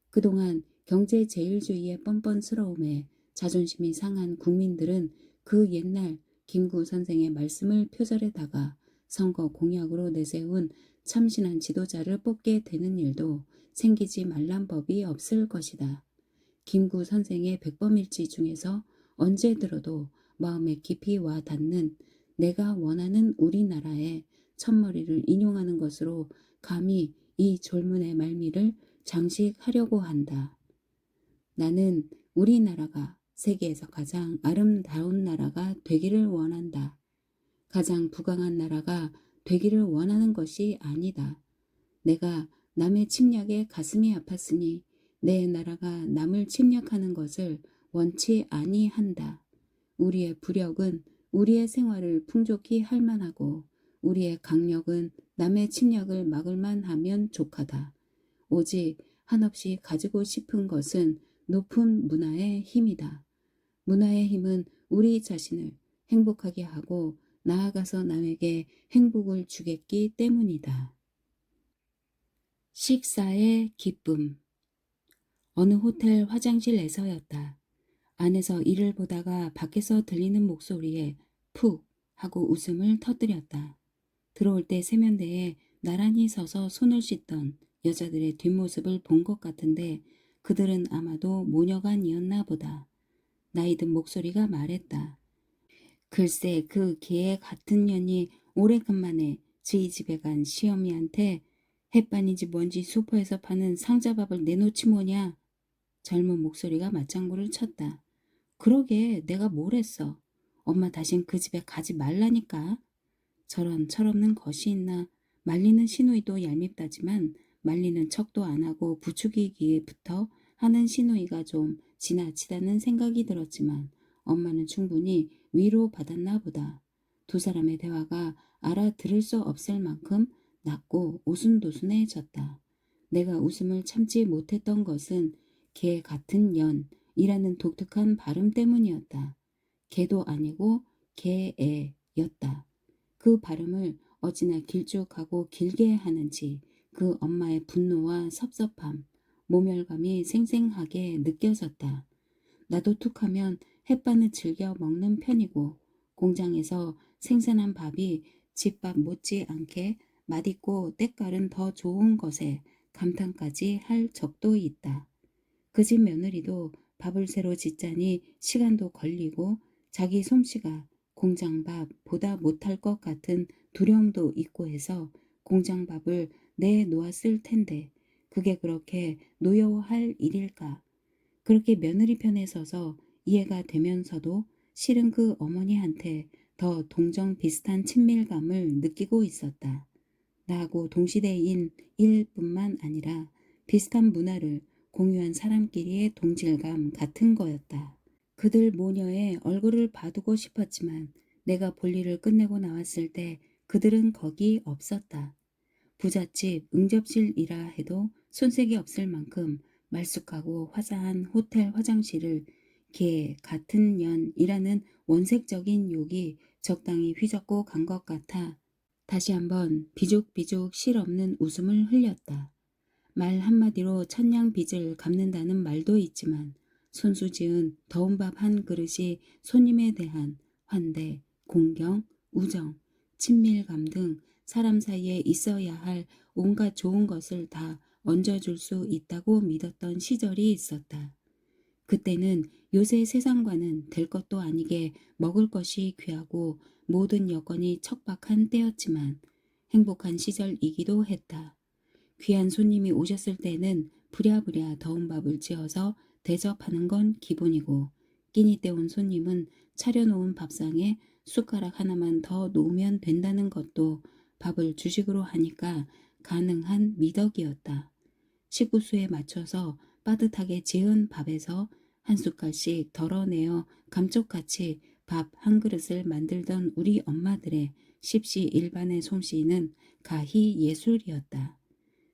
그동안 경제 제일주의의 뻔뻔스러움에 자존심이 상한 국민들은 그 옛날 김구 선생의 말씀을 표절에다가 선거 공약으로 내세운 참신한 지도자를 뽑게 되는 일도 생기지 말란 법이 없을 것이다. 김구 선생의 백범일지 중에서 언제 들어도 마음에 깊이 와 닿는 내가 원하는 우리나라의 첫머리를 인용하는 것으로 감히 이 졸문의 말미를 장식하려고 한다. 나는 우리나라가 세계에서 가장 아름다운 나라가 되기를 원한다. 가장 부강한 나라가 되기를 원하는 것이 아니다. 내가 남의 침략에 가슴이 아팠으니 내 나라가 남을 침략하는 것을 원치 아니한다. 우리의 부력은 우리의 생활을 풍족히 할 만하고 우리의 강력은 남의 침략을 막을 만하면 족하다. 오직 한없이 가지고 싶은 것은 높은 문화의 힘이다. 문화의 힘은 우리 자신을 행복하게 하고 나아가서 남에게 행복을 주겠기 때문이다. 식사의 기쁨. 어느 호텔 화장실에서였다. 안에서 일을 보다가 밖에서 들리는 목소리에 푹 하고 웃음을 터뜨렸다. 들어올 때 세면대에 나란히 서서 손을 씻던 여자들의 뒷모습을 본 것 같은데 그들은 아마도 모녀간이었나 보다. 나이든 목소리가 말했다. 글쎄 그 개 같은 년이 오래간만에 저희 집에 간 시어미한테 햇반인지 뭔지 슈퍼에서 파는 상자밥을 내놓지 뭐냐. 젊은 목소리가 맞장구를 쳤다. 그러게 내가 뭘 했어. 엄마 다신 그 집에 가지 말라니까. 저런 철없는 것이 있나. 말리는 시누이도 얄밉다지만 말리는 척도 안 하고 부추기기부터 하는 시누이가 좀 지나치다는 생각이 들었지만 엄마는 충분히 위로받았나 보다. 두 사람의 대화가 알아들을 수 없을 만큼 낮고 오순도순해졌다. 내가 웃음을 참지 못했던 것은 개 같은 년이라는 독특한 발음 때문이었다. 개도 아니고 개애였다. 그 발음을 어찌나 길쭉하고 길게 하는지 그 엄마의 분노와 섭섭함, 모멸감이 생생하게 느껴졌다. 나도 툭하면 햇반을 즐겨 먹는 편이고 공장에서 생산한 밥이 집밥 못지 않게 맛있고 때깔은 더 좋은 것에 감탄까지 할 적도 있다. 그 집 며느리도 밥을 새로 짓자니 시간도 걸리고 자기 솜씨가 공장밥보다 못할 것 같은 두려움도 있고 해서 공장밥을 내놓았을 텐데 그게 그렇게 노여워할 일일까. 그렇게 며느리 편에 서서 이해가 되면서도 실은 그 어머니한테 더 동정 비슷한 친밀감을 느끼고 있었다. 나하고 동시대인 일뿐만 아니라 비슷한 문화를 공유한 사람끼리의 동질감 같은 거였다. 그들 모녀의 얼굴을 봐두고 싶었지만 내가 볼일을 끝내고 나왔을 때 그들은 거기 없었다. 부잣집 응접실이라 해도 손색이 없을 만큼 말쑥하고 화사한 호텔 화장실을 개 같은 년이라는 원색적인 욕이 적당히 휘젓고 간 것 같아 다시 한번 비죽비죽 실없는 웃음을 흘렸다. 말 한마디로 천냥 빚을 갚는다는 말도 있지만 손수 지은 더운 밥 한 그릇이 손님에 대한 환대, 공경, 우정, 친밀감 등 사람 사이에 있어야 할 온갖 좋은 것을 다 얹어줄 수 있다고 믿었던 시절이 있었다. 그때는 요새 세상과는 될 것도 아니게 먹을 것이 귀하고 모든 여건이 척박한 때였지만 행복한 시절이기도 했다. 귀한 손님이 오셨을 때는 부랴부랴 더운 밥을 지어서 대접하는 건 기본이고 끼니 때온 손님은 차려놓은 밥상에 숟가락 하나만 더 놓으면 된다는 것도 밥을 주식으로 하니까 가능한 미덕이었다. 식구수에 맞춰서 빠듯하게 지은 밥에서 한 숟갈씩 덜어내어 감쪽같이 밥 한 그릇을 만들던 우리 엄마들의 십시일반의 솜씨는 가히 예술이었다.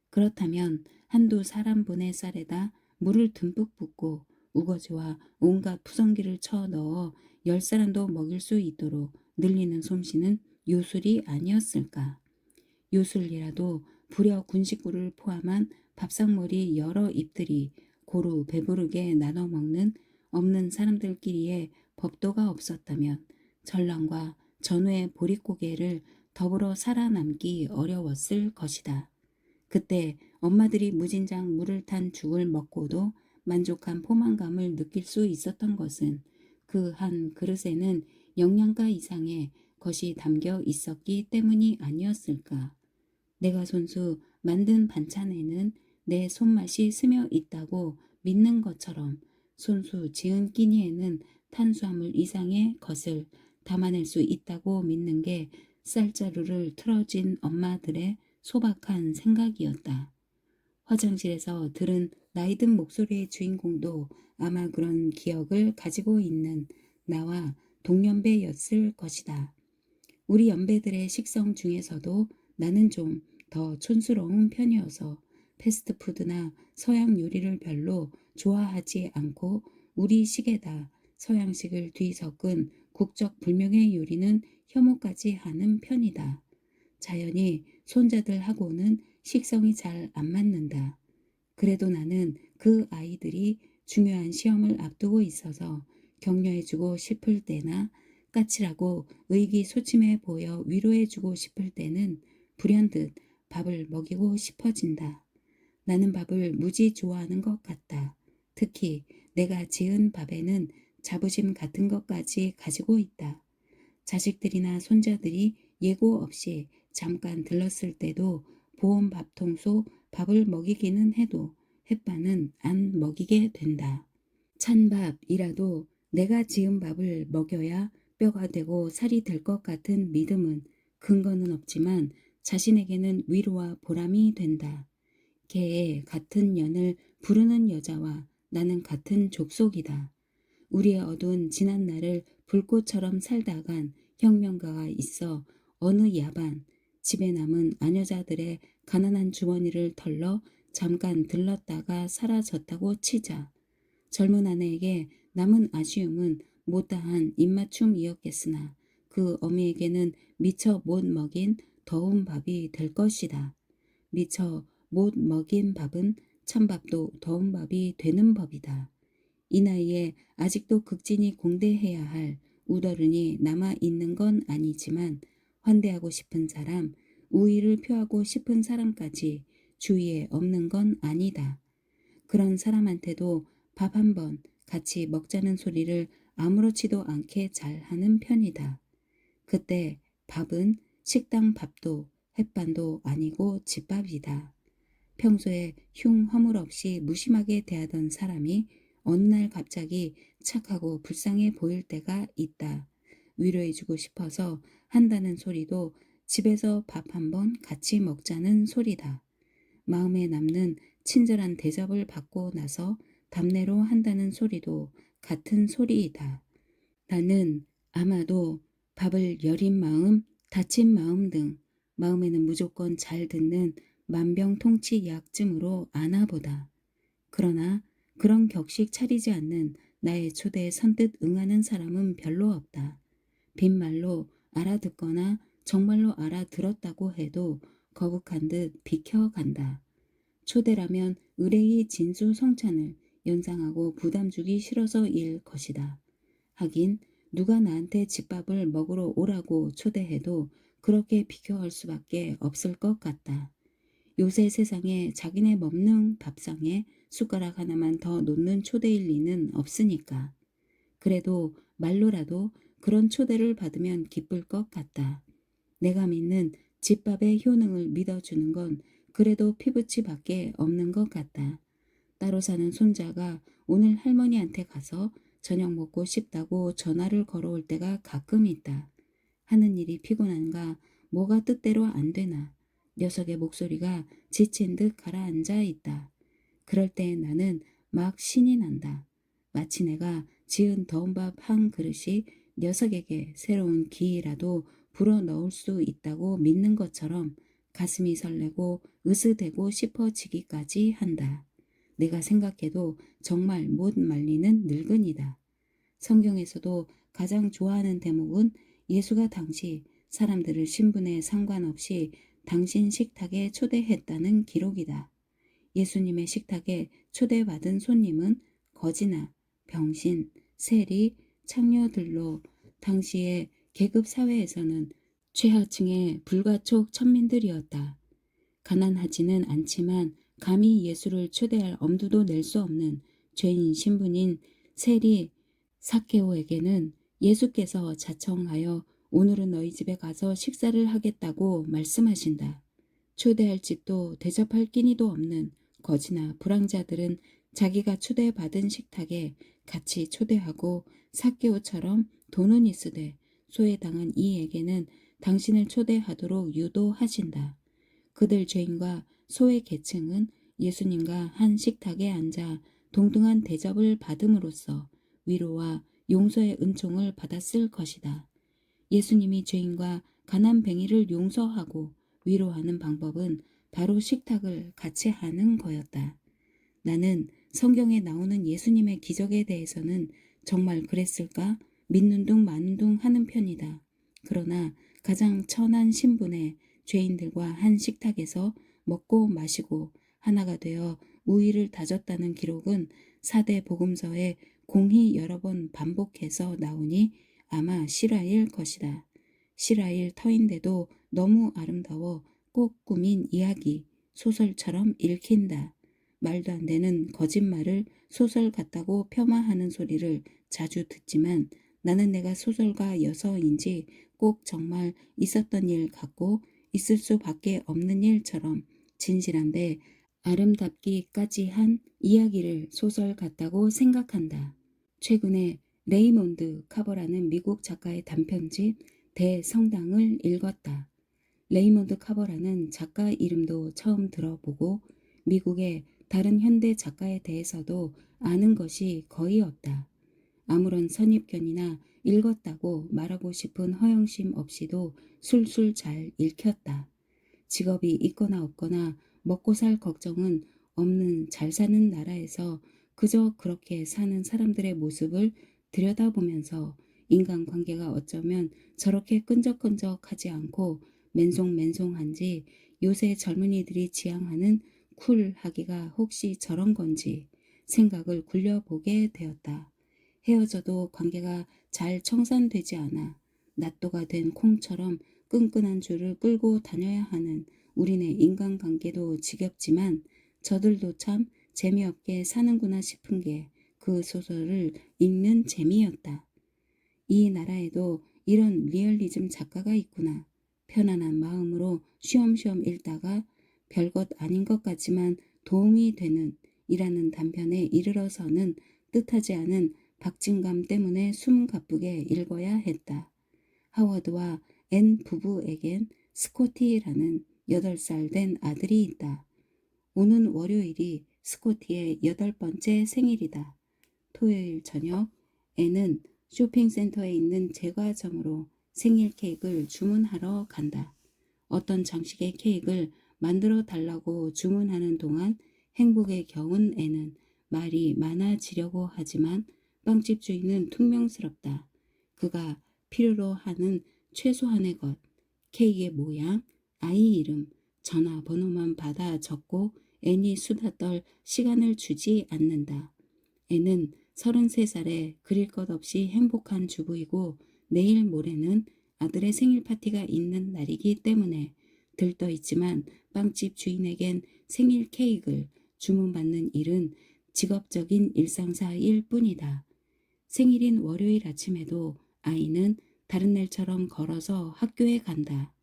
그렇다면 한두 사람분의 쌀에다 물을 듬뿍 붓고 우거지와 온갖 푸성기를 쳐 넣어 10사람도 먹일 수 있도록 늘리는 솜씨는 요술이 아니었을까. 요술이라도 부려 군식구를 포함한 밥상머리 여러 입들이 고루 배부르게 나눠 먹는 없는 사람들끼리의 법도가 없었다면 전랑과 전후의 보릿고개를 더불어 살아남기 어려웠을 것이다. 그때 엄마들이 무진장 물을 탄 죽을 먹고도 만족한 포만감을 느낄 수 있었던 것은 그 한 그릇에는 영양가 이상의 것이 담겨 있었기 때문이 아니었을까. 내가 손수 만든 반찬에는 내 손맛이 스며 있다고 믿는 것처럼 손수 지은 끼니에는 탄수화물 이상의 것을 담아낼 수 있다고 믿는 게 쌀자루를 틀어진 엄마들의 소박한 생각이었다. 화장실에서 들은 나이든 목소리의 주인공도 아마 그런 기억을 가지고 있는 나와 동년배였을 것이다. 우리 연배들의 식성 중에서도 나는 좀 더 촌스러운 편이어서 패스트푸드나 서양 요리를 별로 좋아하지 않고 우리 식에다 서양식을 뒤섞은 국적 불명의 요리는 혐오까지 하는 편이다. 자연히 손자들하고는 식성이 잘 안 맞는다. 그래도 나는 그 아이들이 중요한 시험을 앞두고 있어서 격려해주고 싶을 때나 까칠하고 의기소침해 보여 위로해주고 싶을 때는 불현듯 밥을 먹이고 싶어진다. 나는 밥을 무지 좋아하는 것 같다. 특히 내가 지은 밥에는 자부심 같은 것까지 가지고 있다. 자식들이나 손자들이 예고 없이 잠깐 들렀을 때도 보온 밥통 밥을 먹이기는 해도 햇반은 안 먹이게 된다. 찬밥이라도 내가 지은 밥을 먹여야 뼈가 되고 살이 될 것 같은 믿음은 근거는 없지만 자신에게는 위로와 보람이 된다. 개의 같은 년을 부르는 여자와 나는 같은 족속이다. 우리의 어두운 지난 날을 불꽃처럼 살다간 혁명가가 있어 어느 야반 집에 남은 아녀자들의 가난한 주머니를 털러 잠깐 들렀다가 사라졌다고 치자. 젊은 아내에게 남은 아쉬움은 못다한 입맞춤이었겠으나 그 어미에게는 미처 못 먹인 더운 밥이 될 것이다. 미처 못 먹인 밥은 찬밥도 더운 밥이 되는 법이다. 이 나이에 아직도 극진히 공대해야 할 우더른이 남아있는 건 아니지만 환대하고 싶은 사람, 우위를 표하고 싶은 사람까지 주위에 없는 건 아니다. 그런 사람한테도 밥 한 번 같이 먹자는 소리를 아무렇지도 않게 잘하는 편이다. 그때 밥은 식당 밥도 햇반도 아니고 집밥이다. 평소에 흉 허물 없이 무심하게 대하던 사람이 어느 날 갑자기 착하고 불쌍해 보일 때가 있다. 위로해주고 싶어서 한다는 소리도 집에서 밥 한 번 같이 먹자는 소리다. 마음에 남는 친절한 대접을 받고 나서 답례로 한다는 소리도 같은 소리이다. 나는 아마도 밥을 여린 마음, 다친 마음 등 마음에는 무조건 잘 듣는 만병통치약쯤으로 아나보다. 그러나 그런 격식 차리지 않는 나의 초대에 선뜻 응하는 사람은 별로 없다. 빈말로 알아듣거나 정말로 알아들었다고 해도 거북한 듯 비켜간다. 초대라면 의뢰의 진수성찬을 연상하고 부담 주기 싫어서일 것이다. 하긴 누가 나한테 집밥을 먹으러 오라고 초대해도 그렇게 비교할 수밖에 없을 것 같다. 요새 세상에 자기네 먹는 밥상에 숟가락 하나만 더 놓는 초대일 리는 없으니까. 그래도 말로라도 그런 초대를 받으면 기쁠 것 같다. 내가 믿는 집밥의 효능을 믿어주는 건 그래도 피부치밖에 없는 것 같다. 따로 사는 손자가 오늘 할머니한테 가서 저녁 먹고 싶다고 전화를 걸어올 때가 가끔 있다. 하는 일이 피곤한가, 뭐가 뜻대로 안 되나, 녀석의 목소리가 지친 듯 가라앉아 있다. 그럴 때 나는 막 신이 난다. 마치 내가 지은 더운 밥 한 그릇이 녀석에게 새로운 기회라도 불어 넣을 수 있다고 믿는 것처럼 가슴이 설레고 으스대고 싶어지기까지 한다. 내가 생각해도 정말 못 말리는 늙은이다. 성경에서도 가장 좋아하는 대목은 예수가 당시 사람들을 신분에 상관없이 당신 식탁에 초대했다는 기록이다. 예수님의 식탁에 초대받은 손님은 거지나 병신, 세리, 창녀들로 당시의 계급 사회에서는 최하층의 불가촉 천민들이었다. 가난하지는 않지만 감히 예수를 초대할 엄두도 낼 수 없는 죄인 신분인 세리 사케오에게는 예수께서 자청하여 오늘은 너희 집에 가서 식사를 하겠다고 말씀하신다. 초대할 집도 대접할 끼니도 없는 거지나 불황자들은 자기가 초대받은 식탁에 같이 초대하고 사케오처럼 돈은 있으되 소외당한 이에게는 당신을 초대하도록 유도하신다. 그들 죄인과 소외 계층은 예수님과 한 식탁에 앉아 동등한 대접을 받음으로써 위로와 용서의 은총을 받았을 것이다. 예수님이 죄인과 가난뱅이를 용서하고 위로하는 방법은 바로 식탁을 같이 하는 거였다. 나는 성경에 나오는 예수님의 기적에 대해서는 정말 그랬을까 믿는 둥 마는 둥 하는 편이다. 그러나 가장 천한 신분의 죄인들과 한 식탁에서 먹고 마시고 하나가 되어 우위를 다졌다는 기록은 사대 복음서에 공히 여러 번 반복해서 나오니 아마 실화일 것이다. 실화일 터인데도 너무 아름다워 꼭 꾸민 이야기, 소설처럼 읽힌다. 말도 안 되는 거짓말을 소설 같다고 폄하하는 소리를 자주 듣지만 나는 내가 소설가여서인지 꼭 정말 있었던 일 같고 있을 수밖에 없는 일처럼 진실한데 아름답기까지 한 이야기를 소설 같다고 생각한다. 최근에 레이몬드 카버라는 미국 작가의 단편집 대성당을 읽었다. 레이몬드 카버라는 작가 이름도 처음 들어보고 미국의 다른 현대 작가에 대해서도 아는 것이 거의 없다. 아무런 선입견이나 읽었다고 말하고 싶은 허영심 없이도 술술 잘 읽혔다. 직업이 있거나 없거나 먹고 살 걱정은 없는 잘 사는 나라에서 그저 그렇게 사는 사람들의 모습을 들여다보면서 인간관계가 어쩌면 저렇게 끈적끈적하지 않고 맨송맨송한지 요새 젊은이들이 지향하는 쿨하기가 혹시 저런 건지 생각을 굴려보게 되었다. 헤어져도 관계가 잘 청산되지 않아 낫도가 된 콩처럼 끈끈한 줄을 끌고 다녀야 하는 우리네 인간관계도 지겹지만 저들도 참 재미없게 사는구나 싶은 게 그 소설을 읽는 재미였다. 이 나라에도 이런 리얼리즘 작가가 있구나. 편안한 마음으로 쉬엄쉬엄 읽다가 별것 아닌 것 같지만 도움이 되는 이라는 단편에 이르러서는 뜻하지 않은 박진감 때문에 숨 가쁘게 읽어야 했다. 하워드와 앤 부부에겐 스코티라는 8살 된 아들이 있다. 오는 월요일이 스코티의 8번째 생일이다. 토요일 저녁 앤은 쇼핑센터에 있는 제과점으로 생일 케이크를 주문하러 간다. 어떤 장식의 케이크를 만들어 달라고 주문하는 동안 행복에 겨운 앤은 말이 많아지려고 하지만 빵집 주인은 퉁명스럽다. 그가 필요로 하는 최소한의 것, 케이크의 모양, 아이 이름, 전화번호만 받아 적고 앤이 수다 떨 시간을 주지 않는다. 애는 33살에 그릴 것 없이 행복한 주부이고 내일 모레는 아들의 생일 파티가 있는 날이기 때문에 들떠 있지만 빵집 주인에겐 생일 케이크를 주문받는 일은 직업적인 일상사일 뿐이다. 생일인 월요일 아침에도 아이는 다른 날처럼 걸어서 학교에 간다.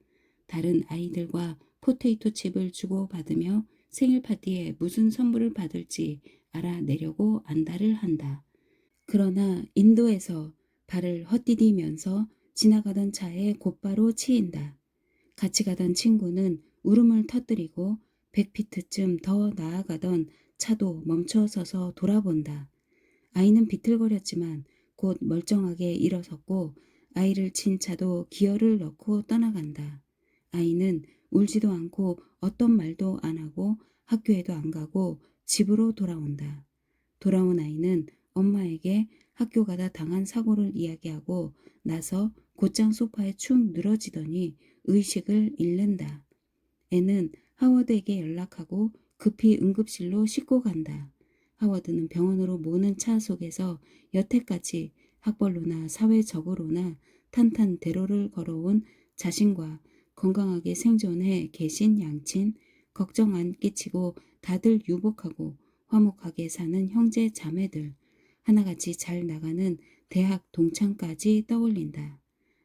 다른 아이들과 포테이토 칩을 주고받으며 생일 파티에 무슨 선물을 받을지 알아내려고 안달을 한다. 그러나 인도에서 발을 헛디디면서 지나가던 차에 곧바로 치인다. 같이 가던 친구는 울음을 터뜨리고 100피트쯤 더 나아가던 차도 멈춰서서 돌아본다. 아이는 비틀거렸지만 곧 멀쩡하게 일어섰고 아이를 친 차도 기어를 넣고 떠나간다. 아이는 울지도 않고 어떤 말도 안 하고 학교에도 안 가고 집으로 돌아온다. 돌아온 아이는 엄마에게 학교 가다 당한 사고를 이야기하고 나서 곧장 소파에 축 늘어지더니 의식을 잃는다. 애는 하워드에게 연락하고 급히 응급실로 싣고 간다. 하워드는 병원으로 모는 차 속에서 여태까지 학벌로나 사회적으로나 탄탄대로를 걸어온 자신과 건강하게 생존해 계신 양친, 걱정 안 끼치고 다들 유복하고 화목하게 사는 형제 자매들, 하나같이 잘 나가는 대학 동창까지 떠올린다.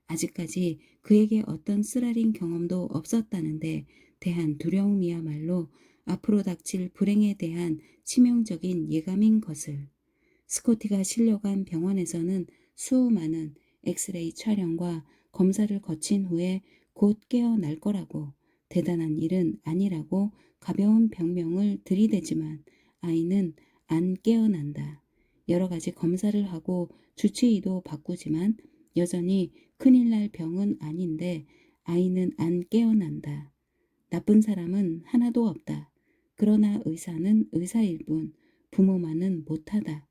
아직까지 그에게 어떤 쓰라린 경험도 없었다는데 대한 두려움이야말로 앞으로 닥칠 불행에 대한 치명적인 예감인 것을. 스코티가 실려간 병원에서는 수많은 엑스레이 촬영과 검사를 거친 후에 곧 깨어날 거라고 대단한 일은 아니라고 가벼운 병명을 들이대지만 아이는 안 깨어난다. 여러 가지 검사를 하고 주치의도 바꾸지만 여전히 큰일 날 병은 아닌데 아이는 안 깨어난다. 나쁜 사람은 하나도 없다. 그러나 의사는 의사일 뿐 부모만은 못하다.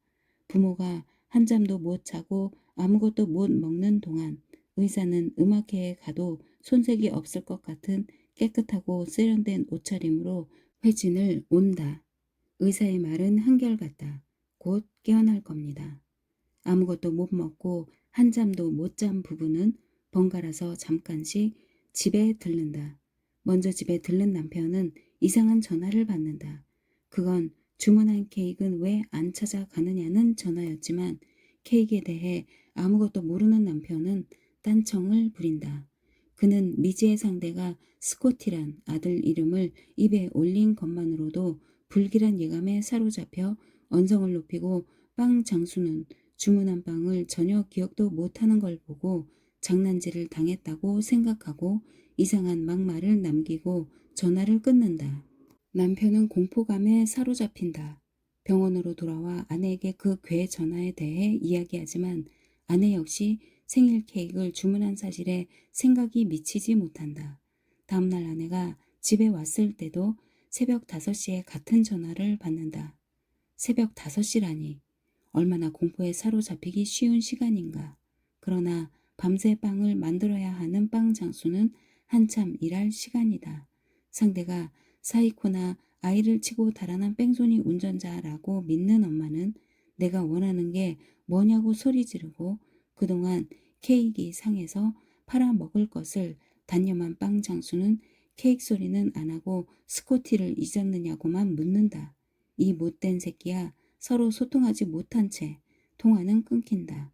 부모가 한잠도 못 자고 아무것도 못 먹는 동안 의사는 음악회에 가도 손색이 없을 것 같은 깨끗하고 세련된 옷차림으로 회진을 온다. 의사의 말은 한결같다. 곧 깨어날 겁니다. 아무것도 못 먹고 한잠도 못 잔 부부는 번갈아서 잠깐씩 집에 들른다. 먼저 집에 들른 남편은 이상한 전화를 받는다. 그건 주문한 케이크는 왜 안 찾아가느냐는 전화였지만 케이크에 대해 아무것도 모르는 남편은 딴청을 부린다. 그는 미지의 상대가 스코티란 아들 이름을 입에 올린 것만으로도 불길한 예감에 사로잡혀 언성을 높이고 빵 장수는 주문한 빵을 전혀 기억도 못하는 걸 보고 장난질을 당했다고 생각하고 이상한 막말을 남기고 전화를 끊는다. 남편은 공포감에 사로잡힌다. 병원으로 돌아와 아내에게 그 괴 전화에 대해 이야기하지만 아내 역시 생일 케이크를 주문한 사실에 생각이 미치지 못한다. 다음날 아내가 집에 왔을 때도 새벽 5시에 같은 전화를 받는다. 새벽 5시라니 얼마나 공포에 사로잡히기 쉬운 시간인가. 그러나 밤새 빵을 만들어야 하는 빵 장수는 한참 일할 시간이다. 상대가 사이코나 아이를 치고 달아난 뺑소니 운전자라고 믿는 엄마는 내가 원하는 게 뭐냐고 소리 지르고 그동안 케이크 상에서 팔아먹을 것을 단념한 빵 장수는 케이크 소리는 안 하고 스코티를 잊었느냐고만 묻는다. 이 못된 새끼야. 서로 소통하지 못한 채 통화는 끊긴다.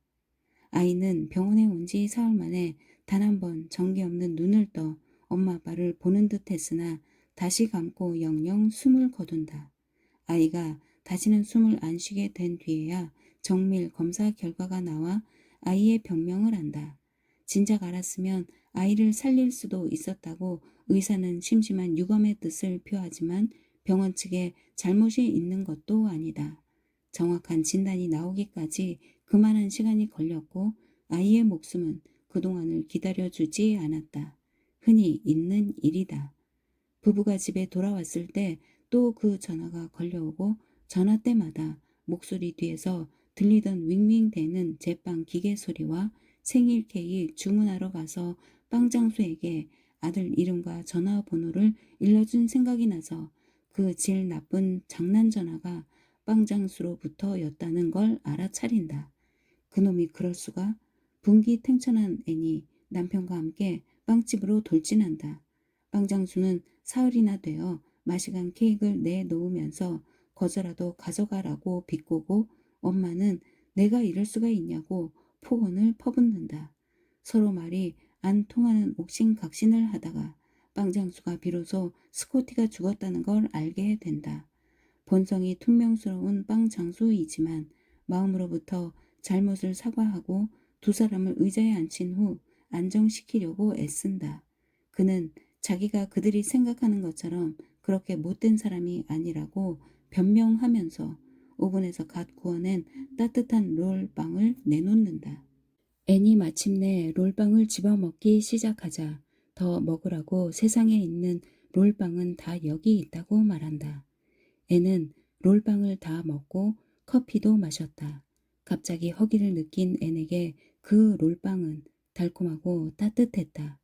아이는 병원에 온 지 사흘 만에 단 한 번 정기 없는 눈을 떠 엄마 아빠를 보는 듯 했으나 다시 감고 영영 숨을 거둔다. 아이가 다시는 숨을 안 쉬게 된 뒤에야 정밀 검사 결과가 나와 아이의 병명을 안다. 진작 알았으면 아이를 살릴 수도 있었다고 의사는 심심한 유감의 뜻을 표하지만 병원 측에 잘못이 있는 것도 아니다. 정확한 진단이 나오기까지 그만한 시간이 걸렸고 아이의 목숨은 그동안을 기다려주지 않았다. 흔히 있는 일이다. 부부가 집에 돌아왔을 때 또 그 전화가 걸려오고 전화 때마다 목소리 뒤에서 들리던 윙윙대는 제빵 기계 소리와 생일 케이크 주문하러 가서 빵 장수에게 아들 이름과 전화번호를 일러준 생각이 나서 그 질 나쁜 장난 전화가 빵장수로부터였다는 걸 알아차린다. 그놈이 그럴 수가? 분기탱천한 애니 남편과 함께 빵집으로 돌진한다. 빵장수는 사흘이나 되어 마시간 케이크를 내놓으면서 거저라도 가져가라고 비꼬고 엄마는 내가 이럴 수가 있냐고 폭언을 퍼붓는다. 서로 말이 안 통하는 옥신각신을 하다가 빵장수가 비로소 스코티가 죽었다는 걸 알게 된다. 본성이 퉁명스러운 빵장수이지만 마음으로부터 잘못을 사과하고 두 사람을 의자에 앉힌 후 안정시키려고 애쓴다. 그는 자기가 그들이 생각하는 것처럼 그렇게 못된 사람이 아니라고 변명하면서 오븐에서 갓 구워낸 따뜻한 롤빵을 내놓는다. 애니 마침내 롤빵을 집어먹기 시작하자 더 먹으라고 세상에 있는 롤빵은 다 여기 있다고 말한다. 애는 롤빵을 다 먹고 커피도 마셨다. 갑자기 허기를 느낀 앤에게 그 롤빵은 달콤하고 따뜻했다.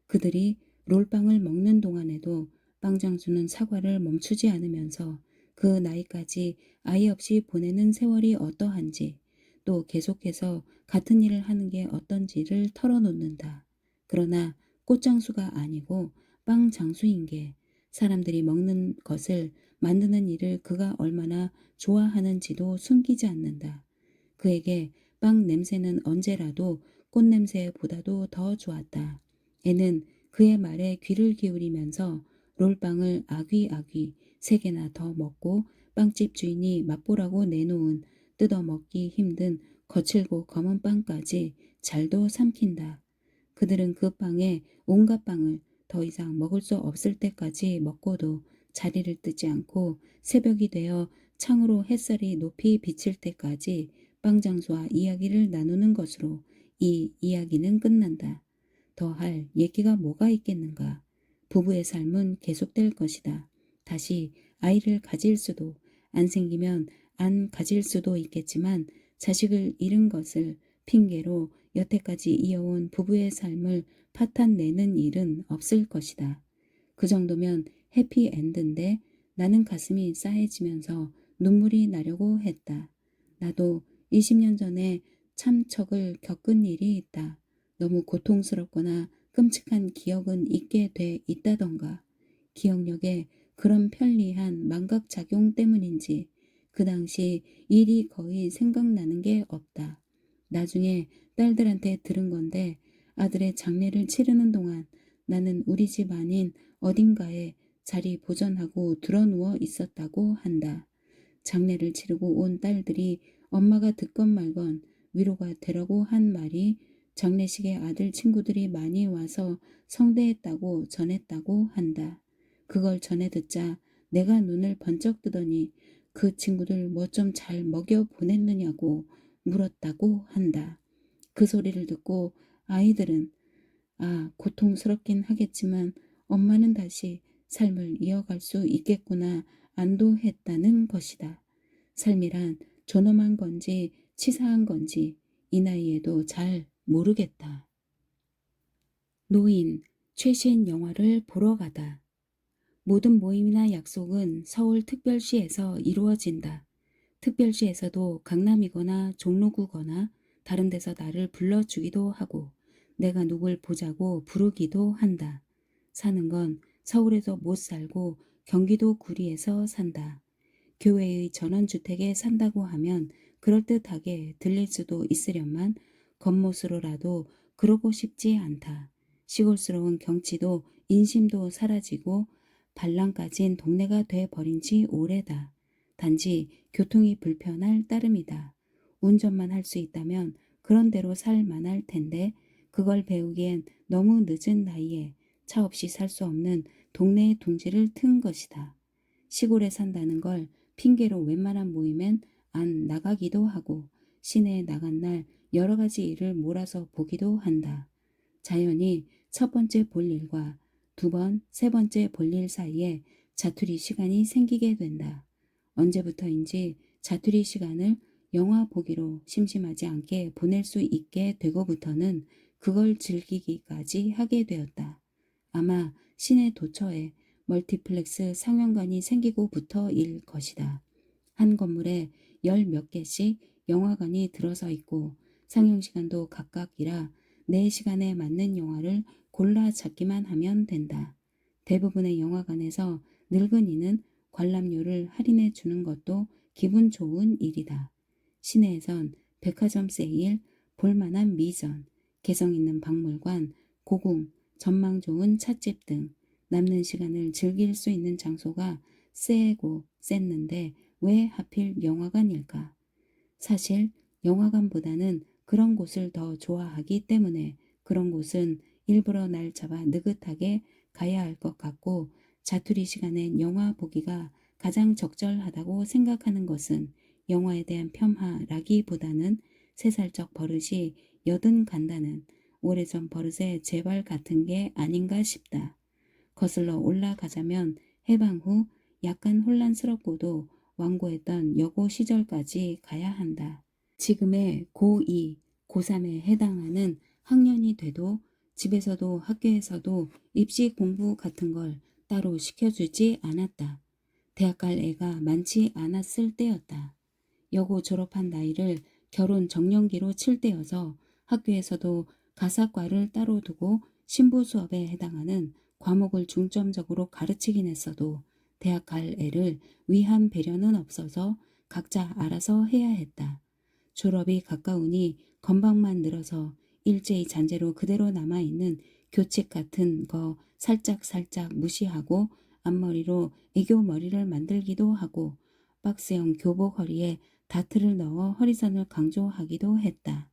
그들이 롤빵을 먹는 동안에도 빵장수는 사과를 멈추지 않으면서 그 나이까지 아이 없이 보내는 세월이 어떠한지 또 계속해서 같은 일을 하는 게 어떤지를 털어놓는다. 그러나 꽃장수가 아니고 빵장수인 게 사람들이 먹는 것을 만드는 일을 그가 얼마나 좋아하는지도 숨기지 않는다. 그에게 빵 냄새는 언제라도 꽃 냄새보다도 더 좋았다. 애는 그의 말에 귀를 기울이면서 롤빵을 아귀아귀 3개나 더 먹고 빵집 주인이 맛보라고 내놓은 뜯어먹기 힘든 거칠고 검은 빵까지 잘도 삼킨다. 그들은 그 빵에 온갖 빵을 더 이상 먹을 수 없을 때까지 먹고도 자리를 뜨지 않고 새벽이 되어 창으로 햇살이 높이 비칠 때까지 빵장수와 이야기를 나누는 것으로 이 이야기는 끝난다. 더 할 얘기가 뭐가 있겠는가. 부부의 삶은 계속될 것이다. 다시 아이를 가질 수도 안 생기면 안 가질 수도 있겠지만 자식을 잃은 것을 핑계로 여태까지 이어온 부부의 삶을 파탄내는 일은 없을 것이다. 그 정도면 해피엔드인데 나는 가슴이 싸해지면서 눈물이 나려고 했다. 나도 20년 전에 참척을 겪은 일이 있다. 너무 고통스럽거나 끔찍한 기억은 있게 돼 있다던가. 기억력에 그런 편리한 망각작용 때문인지 그 당시 일이 거의 생각나는 게 없다. 나중에 딸들한테 들은 건데 아들의 장례를 치르는 동안 나는 우리 집 아닌 어딘가에 자리 보전하고 드러누워 있었다고 한다. 장례를 치르고 온 딸들이 엄마가 듣건 말건 위로가 되라고 한 말이 장례식에 아들 친구들이 많이 와서 성대했다고 전했다고 한다. 그걸 전해 듣자 내가 눈을 번쩍 뜨더니 그 친구들 뭐 좀 잘 먹여 보냈느냐고 물었다고 한다. 그 소리를 듣고 아이들은 고통스럽긴 하겠지만 엄마는 다시 삶을 이어갈 수 있겠구나 안도했다는 것이다. 삶이란 존엄한 건지 치사한 건지 이 나이에도 잘 모르겠다. 노인, 최신 영화를 보러 가다. 모든 모임이나 약속은 서울특별시에서 이루어진다. 특별시에서도 강남이거나 종로구거나 다른 데서 나를 불러주기도 하고 내가 누굴 보자고 부르기도 한다. 사는 건 서울에서 못 살고 경기도 구리에서 산다. 교외의 전원주택에 산다고 하면 그럴듯하게 들릴 수도 있으련만 겉멋으로라도 그러고 싶지 않다. 시골스러운 경치도 인심도 사라지고 발랑까진 동네가 돼버린 지 오래다. 단지 교통이 불편할 따름이다. 운전만 할 수 있다면 그런 대로 살 만할 텐데 그걸 배우기엔 너무 늦은 나이에 차 없이 살 수 없는 동네의 둥지를 튼 것이다. 시골에 산다는 걸 핑계로 웬만한 모임엔 안 나가기도 하고 시내에 나간 날 여러 가지 일을 몰아서 보기도 한다. 자연히 첫 번째 볼 일과 두 번, 세 번째 볼 일 사이에 자투리 시간이 생기게 된다. 언제부터인지 자투리 시간을 영화 보기로 심심하지 않게 보낼 수 있게 되고부터는 그걸 즐기기까지 하게 되었다. 아마 시내 도처에 멀티플렉스 상영관이 생기고부터일 것이다. 한 건물에 열 몇 개씩 영화관이 들어서 있고 상영시간도 각각이라 내 시간에 맞는 영화를 골라 찾기만 하면 된다. 대부분의 영화관에서 늙은이는 관람료를 할인해 주는 것도 기분 좋은 일이다. 시내에선 백화점 세일, 볼만한 미전, 개성 있는 박물관, 고궁, 전망 좋은 찻집 등 남는 시간을 즐길 수 있는 장소가 세고 셌는데 왜 하필 영화관일까? 사실 영화관보다는 그런 곳을 더 좋아하기 때문에 그런 곳은 일부러 날 잡아 느긋하게 가야 할 것 같고 자투리 시간엔 영화 보기가 가장 적절하다고 생각하는 것은 영화에 대한 폄하라기보다는 세살적 버릇이 여든 간다는 오래전 버릇의 재발 같은 게 아닌가 싶다. 거슬러 올라가자면 해방 후 약간 혼란스럽고도 완고했던 여고 시절까지 가야 한다. 지금의 고2, 고3에 해당하는 학년이 돼도 집에서도 학교에서도 입시 공부 같은 걸 따로 시켜주지 않았다. 대학 갈 애가 많지 않았을 때였다. 여고 졸업한 나이를 결혼 정년기로 칠 때여서 학교에서도 가사과를 따로 두고 신부 수업에 해당하는 과목을 중점적으로 가르치긴 했어도 대학 갈 애를 위한 배려는 없어서 각자 알아서 해야 했다. 졸업이 가까우니 건방만 늘어서 일제히 잔재로 그대로 남아있는 교칙 같은 거 살짝살짝 무시하고 앞머리로 애교 머리를 만들기도 하고 박스형 교복 허리에 다트를 넣어 허리선을 강조하기도 했다.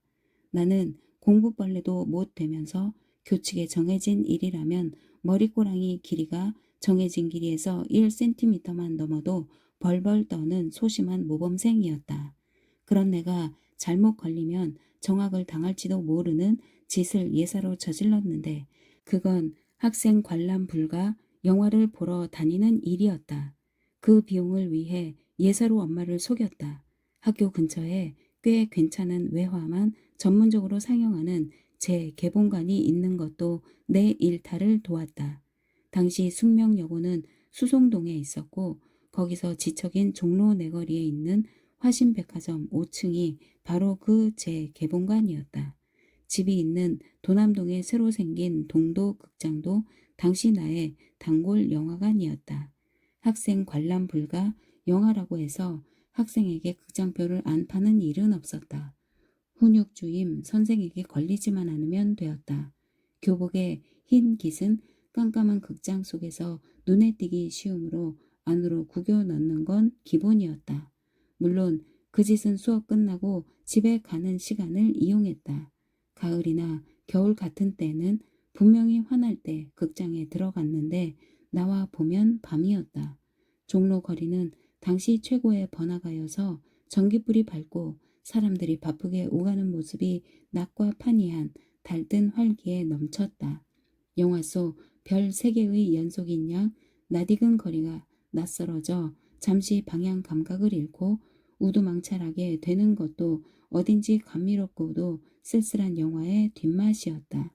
나는 공부벌레도 못 되면서 교칙에 정해진 일이라면 머리꼬랑이 길이가 정해진 길이에서 1cm만 넘어도 벌벌 떠는 소심한 모범생이었다. 그런 내가 잘못 걸리면 정학을 당할지도 모르는 짓을 예사로 저질렀는데 그건 학생 관람 불가 영화를 보러 다니는 일이었다. 그 비용을 위해 예사로 엄마를 속였다. 학교 근처에 꽤 괜찮은 외화만 전문적으로 상영하는 재개봉관이 있는 것도 내 일탈을 도왔다. 당시 숙명여고는 수송동에 있었고 거기서 지척인 종로 내거리에 있는 화신백화점 5층이 바로 그 재개봉관이었다. 집이 있는 도남동에 새로 생긴 동도 극장도 당시 나의 단골 영화관이었다. 학생 관람 불가 영화라고 해서 학생에게 극장표를 안 파는 일은 없었다. 훈육주임 선생에게 걸리지만 않으면 되었다. 교복의 흰 깃은 깜깜한 극장 속에서 눈에 띄기 쉬우므로 안으로 구겨 넣는 건 기본이었다. 물론 그 짓은 수업 끝나고 집에 가는 시간을 이용했다. 가을이나 겨울 같은 때는 분명히 화날 때 극장에 들어갔는데 나와 보면 밤이었다. 종로 거리는 당시 최고의 번화가여서 전깃불이 밝고 사람들이 바쁘게 오가는 모습이 낮과 판이한 달뜬 활기에 넘쳤다. 영화 속 별 3개의 연속인 양 낯익은 거리가 낯설어져 잠시 방향 감각을 잃고 우두망찰하게 되는 것도 어딘지 감미롭고도 쓸쓸한 영화의 뒷맛이었다.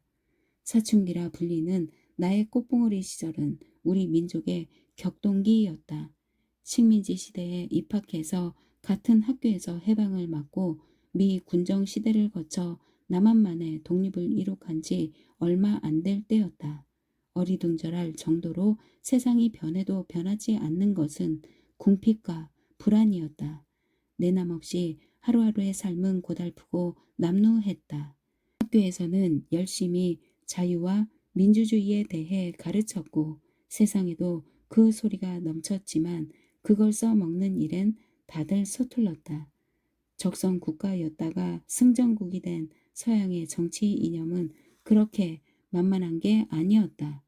사춘기라 불리는 나의 꽃봉오리 시절은 우리 민족의 격동기였다. 식민지 시대에 입학해서 같은 학교에서 해방을 맞고 미 군정 시대를 거쳐 남한만의 독립을 이룩한 지 얼마 안 될 때였다. 어리둥절할 정도로 세상이 변해도 변하지 않는 것은 궁핍과 불안이었다. 내남없이 하루하루의 삶은 고달프고 남루했다. 학교에서는 열심히 자유와 민주주의에 대해 가르쳤고 세상에도 그 소리가 넘쳤지만 그걸 써먹는 일엔 다들 서툴렀다. 적성 국가였다가 승전국이 된 서양의 정치 이념은 그렇게 만만한 게 아니었다.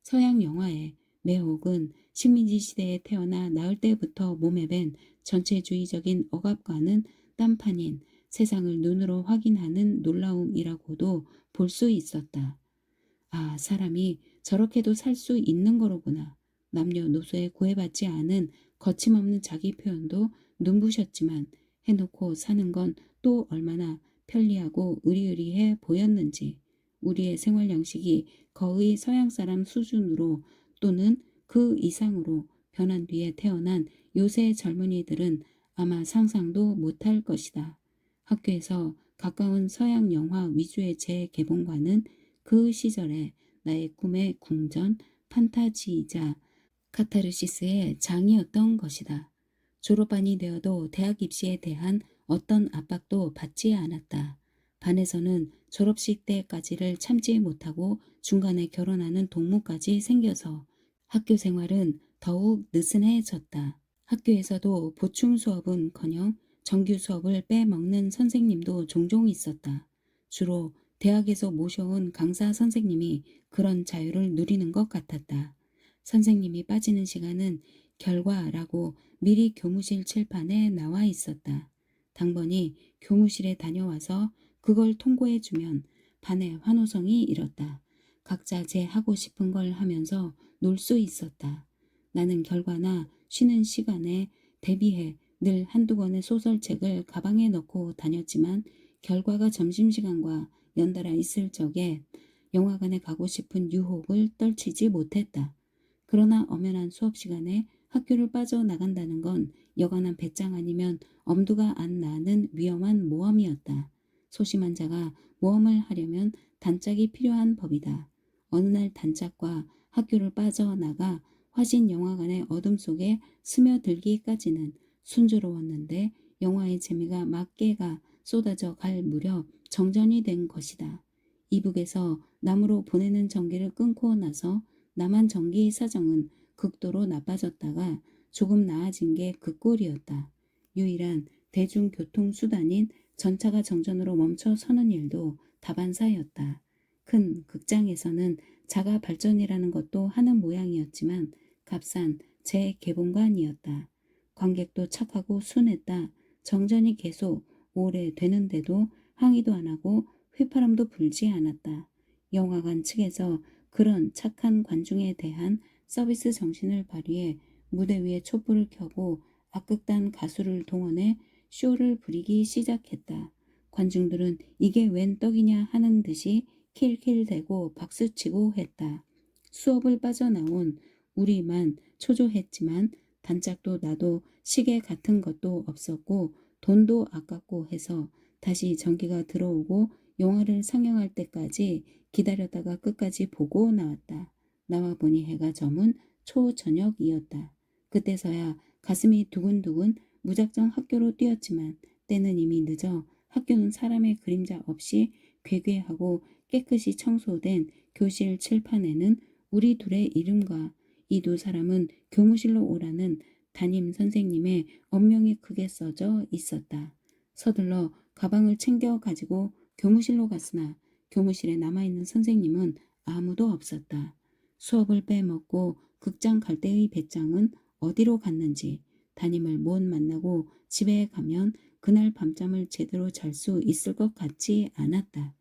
서양 영화의 매혹은 식민지 시대에 태어나 나을 때부터 몸에 밴 전체주의적인 억압과는 딴판인 세상을 눈으로 확인하는 놀라움이라고도 볼 수 있었다. 아, 사람이 저렇게도 살 수 있는 거로구나. 남녀노소에 구애받지 않은 거침없는 자기 표현도 눈부셨지만 해놓고 사는 건 또 얼마나 편리하고 의리의리해 보였는지 우리의 생활 양식이 거의 서양 사람 수준으로 또는 그 이상으로 변한 뒤에 태어난 요새 젊은이들은 아마 상상도 못할 것이다. 학교에서 가까운 서양 영화 위주의 재개봉과는 그 시절에 나의 꿈의 궁전, 판타지이자 카타르시스의 장이었던 것이다. 졸업반이 되어도 대학 입시에 대한 어떤 압박도 받지 않았다. 반에서는 졸업식 때까지를 참지 못하고 중간에 결혼하는 동무까지 생겨서 학교 생활은 더욱 느슨해졌다. 학교에서도 보충 수업은커녕 정규 수업을 빼먹는 선생님도 종종 있었다. 주로 대학에서 모셔온 강사 선생님이 그런 자유를 누리는 것 같았다. 선생님이 빠지는 시간은 결과라고 미리 교무실 칠판에 나와 있었다. 당번이 교무실에 다녀와서 그걸 통고해주면 반의 환호성이 일었다. 각자 제 하고 싶은 걸 하면서 놀 수 있었다. 나는 결과나 쉬는 시간에 대비해 늘 한두 권의 소설책을 가방에 넣고 다녔지만 결과가 점심시간과 연달아 있을 적에 영화관에 가고 싶은 유혹을 떨치지 못했다. 그러나 엄연한 수업 시간에 학교를 빠져나간다는 건 여간한 배짱 아니면 엄두가 안 나는 위험한 모험이었다. 소심한 자가 모험을 하려면 단짝이 필요한 법이다. 어느 날 단짝과 학교를 빠져나가 화신 영화관의 어둠 속에 스며들기까지는 순조로웠는데 영화의 재미가 막개가 쏟아져 갈 무렵 정전이 된 것이다. 이북에서 남으로 보내는 전기를 끊고 나서 남한 전기 사정은 극도로 나빠졌다가 조금 나아진 게 그 꼴이었다. 유일한 대중교통수단인 전차가 정전으로 멈춰 서는 일도 다반사였다. 큰 극장에서는 자가 발전이라는 것도 하는 모양이었지만 값싼 재개봉관이었다. 관객도 착하고 순했다. 정전이 계속 오래되는데도 항의도 안 하고 휘파람도 불지 않았다. 영화관 측에서 그런 착한 관중에 대한 서비스 정신을 발휘해 무대 위에 촛불을 켜고 악극단 가수를 동원해 쇼를 부리기 시작했다. 관중들은 이게 웬 떡이냐 하는 듯이 킬킬대고 박수치고 했다. 수업을 빠져나온 우리만 초조했지만 단짝도 나도 시계 같은 것도 없었고 돈도 아깝고 해서 다시 전기가 들어오고 영화를 상영할 때까지 기다렸다가 끝까지 보고 나왔다. 나와 보니 해가 저문 초저녁이었다. 그때서야 가슴이 두근두근 무작정 학교로 뛰었지만 때는 이미 늦어 학교는 사람의 그림자 없이 괴괴하고 깨끗이 청소된 교실 칠판에는 우리 둘의 이름과 이 두 사람은 교무실로 오라는 담임 선생님의 엄명이 크게 써져 있었다. 서둘러 가방을 챙겨 가지고 교무실로 갔으나 교무실에 남아있는 선생님은 아무도 없었다. 수업을 빼먹고 극장 갈 때의 배짱은 어디로 갔는지 담임을 못 만나고 집에 가면 그날 밤잠을 제대로 잘 수 있을 것 같지 않았다.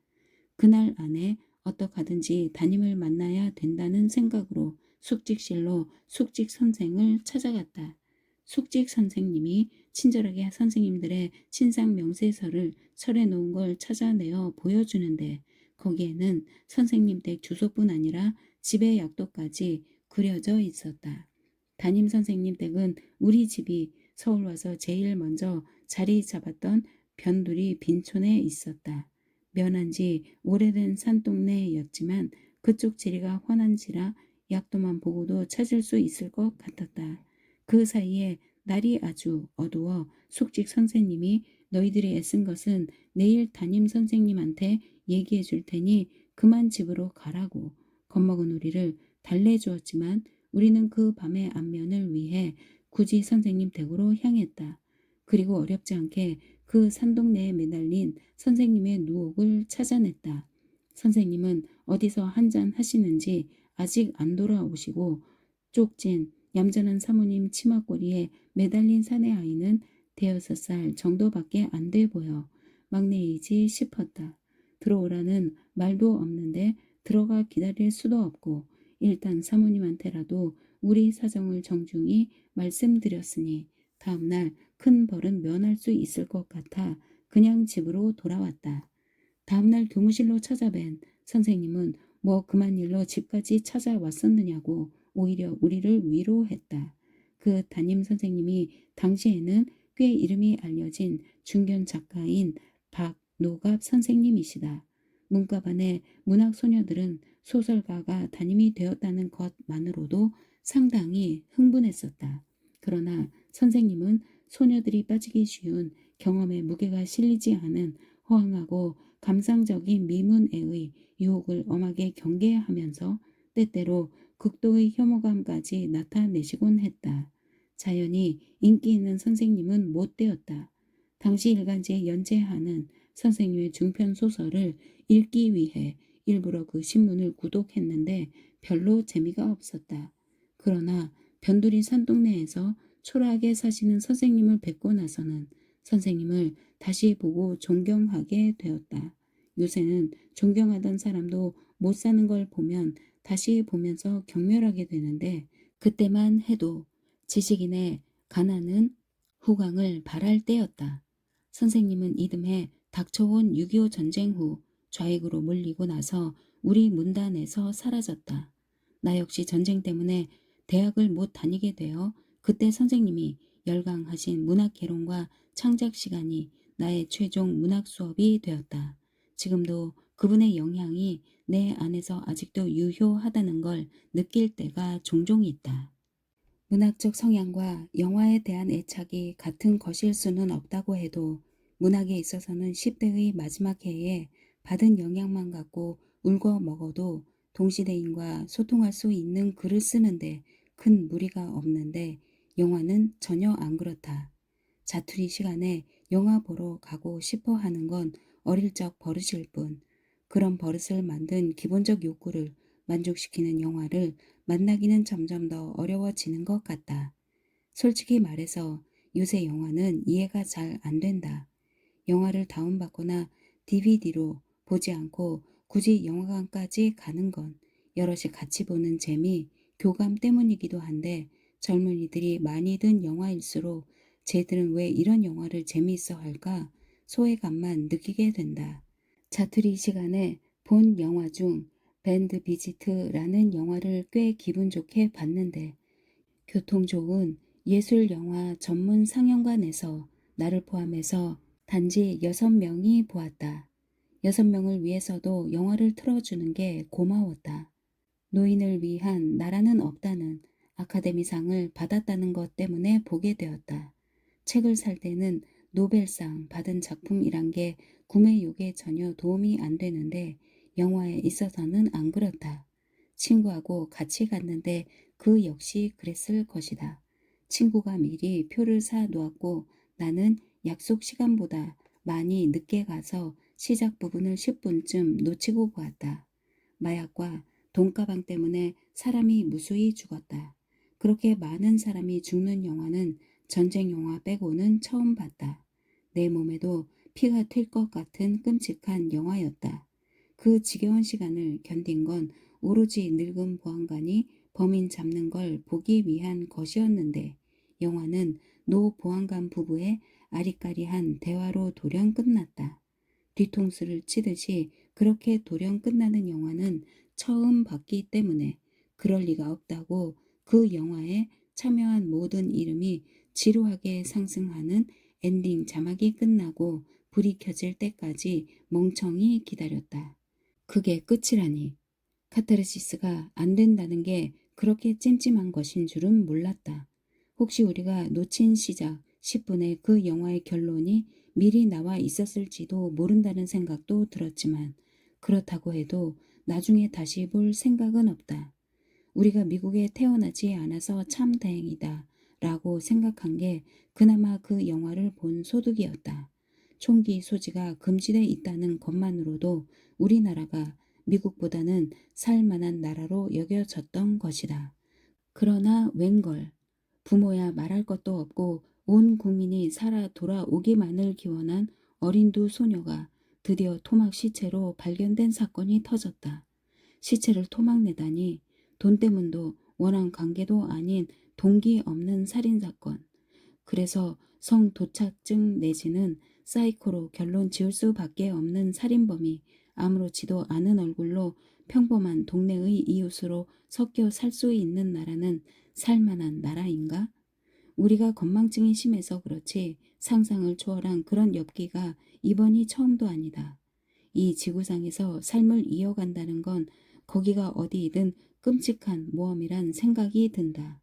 그날 안에 어떡하든지 담임을 만나야 된다는 생각으로 숙직실로 숙직 선생을 찾아갔다. 숙직 선생님이 친절하게 선생님들의 신상 명세서를 설해 놓은 걸 찾아내어 보여주는데 거기에는 선생님 댁 주소뿐 아니라 집의 약도까지 그려져 있었다. 담임 선생님 댁은 우리 집이 서울 와서 제일 먼저 자리 잡았던 변두리 빈촌에 있었다. 면한 지 오래된 산동네였지만 그쪽 지리가 훤한지라 약도만 보고도 찾을 수 있을 것 같았다. 그 사이에 날이 아주 어두워 숙직 선생님이 너희들이 애쓴 것은 내일 담임 선생님한테 얘기해 줄 테니 그만 집으로 가라고 겁먹은 우리를 달래주었지만 우리는 그 밤의 안면을 위해 굳이 선생님 댁으로 향했다. 그리고 어렵지 않게 그 산동네에 매달린 선생님의 누옥을 찾아냈다. 선생님은 어디서 한잔 하시는지 아직 안 돌아오시고 쪽진 얌전한 사모님 치마꼬리에 매달린 사내 아이는 5살 정도밖에 안 돼 보여 막내이지 싶었다. 들어오라는 말도 없는데 들어가 기다릴 수도 없고 일단 사모님한테라도 우리 사정을 정중히 말씀드렸으니 다음날 큰 벌은 면할 수 있을 것 같아 그냥 집으로 돌아왔다. 다음날 교무실로 찾아뵌 선생님은 뭐 그만 일로 집까지 찾아왔었느냐고 오히려 우리를 위로했다. 그 담임 선생님이 당시에는 꽤 이름이 알려진 중견 작가인 박노갑 선생님이시다. 문과반의 문학소녀들은 소설가가 담임이 되었다는 것만으로도 상당히 흥분했었다. 그러나 선생님은 소녀들이 빠지기 쉬운 경험의 무게가 실리지 않은 허황하고 감상적인 미문애의 유혹을 엄하게 경계하면서 때때로 극도의 혐오감까지 나타내시곤 했다. 자연히 인기 있는 선생님은 못 되었다. 당시 일간지에 연재하는 선생님의 중편 소설을 읽기 위해 일부러 그 신문을 구독했는데 별로 재미가 없었다. 그러나 변두리 산동네에서 초라하게 사시는 선생님을 뵙고 나서는 선생님을 다시 보고 존경하게 되었다. 요새는 존경하던 사람도 못 사는 걸 보면 다시 보면서 경멸하게 되는데 그때만 해도 지식인의 가난은 후광을 발할 때였다. 선생님은 이듬해 닥쳐온 6.25 전쟁 후 좌익으로 몰리고 나서 우리 문단에서 사라졌다. 나 역시 전쟁 때문에 대학을 못 다니게 되어 그때 선생님이 열강하신 문학 개론과 창작 시간이 나의 최종 문학 수업이 되었다. 지금도 그분의 영향이 내 안에서 아직도 유효하다는 걸 느낄 때가 종종 있다. 문학적 성향과 영화에 대한 애착이 같은 것일 수는 없다고 해도 문학에 있어서는 10대의 마지막 해에 받은 영향만 갖고 울고 먹어도 동시대인과 소통할 수 있는 글을 쓰는데 큰 무리가 없는데 영화는 전혀 안 그렇다. 자투리 시간에 영화 보러 가고 싶어 하는 건 어릴 적 버릇일 뿐 그런 버릇을 만든 기본적 욕구를 만족시키는 영화를 만나기는 점점 더 어려워지는 것 같다. 솔직히 말해서 요새 영화는 이해가 잘 안 된다. 영화를 다운받거나 DVD로 보지 않고 굳이 영화관까지 가는 건 여럿이 같이 보는 재미, 교감 때문이기도 한데 젊은이들이 많이 든 영화일수록 쟤들은 왜 이런 영화를 재미있어 할까 소외감만 느끼게 된다. 자투리 시간에 본 영화 중 밴드 비지트라는 영화를 꽤 기분 좋게 봤는데 교통 좋은 예술영화 전문 상영관에서 나를 포함해서 단지 6명이 보았다. 6명을 위해서도 영화를 틀어주는 게 고마웠다. 노인을 위한 나라는 없다는 아카데미상을 받았다는 것 때문에 보게 되었다. 책을 살 때는 노벨상 받은 작품이란 게 구매욕에 전혀 도움이 안 되는데 영화에 있어서는 안 그렇다. 친구하고 같이 갔는데 그 역시 그랬을 것이다. 친구가 미리 표를 사 놓았고 나는 약속 시간보다 많이 늦게 가서 시작 부분을 10분쯤 놓치고 보았다. 마약과 돈가방 때문에 사람이 무수히 죽었다. 그렇게 많은 사람이 죽는 영화는 전쟁 영화 빼고는 처음 봤다. 내 몸에도 피가 튈 것 같은 끔찍한 영화였다. 그 지겨운 시간을 견딘 건 오로지 늙은 보안관이 범인 잡는 걸 보기 위한 것이었는데 영화는 노 보안관 부부의 아리까리한 대화로 돌연 끝났다. 뒤통수를 치듯이 그렇게 돌연 끝나는 영화는 처음 봤기 때문에 그럴 리가 없다고 그 영화에 참여한 모든 이름이 지루하게 상승하는 엔딩 자막이 끝나고 불이 켜질 때까지 멍청이 기다렸다. 그게 끝이라니. 카타르시스가 안 된다는 게 그렇게 찜찜한 것인 줄은 몰랐다. 혹시 우리가 놓친 시작 10분의 그 영화의 결론이 미리 나와 있었을지도 모른다는 생각도 들었지만 그렇다고 해도 나중에 다시 볼 생각은 없다. 우리가 미국에 태어나지 않아서 참 다행이다 라고 생각한 게 그나마 그 영화를 본 소득이었다. 총기 소지가 금지돼 있다는 것만으로도 우리나라가 미국보다는 살만한 나라로 여겨졌던 것이다. 그러나 웬걸 부모야 말할 것도 없고 온 국민이 살아 돌아오기만을 기원한 어린 두 소녀가 드디어 토막 시체로 발견된 사건이 터졌다. 시체를 토막내다니 돈 때문도 원한 관계도 아닌 동기 없는 살인사건. 그래서 성도착증 내지는 사이코로 결론 지을 수밖에 없는 살인범이 아무렇지도 않은 얼굴로 평범한 동네의 이웃으로 섞여 살 수 있는 나라는 살만한 나라인가? 우리가 건망증이 심해서 그렇지 상상을 초월한 그런 엽기가 이번이 처음도 아니다. 이 지구상에서 삶을 이어간다는 건 거기가 어디이든 끔찍한 모험이란 생각이 든다.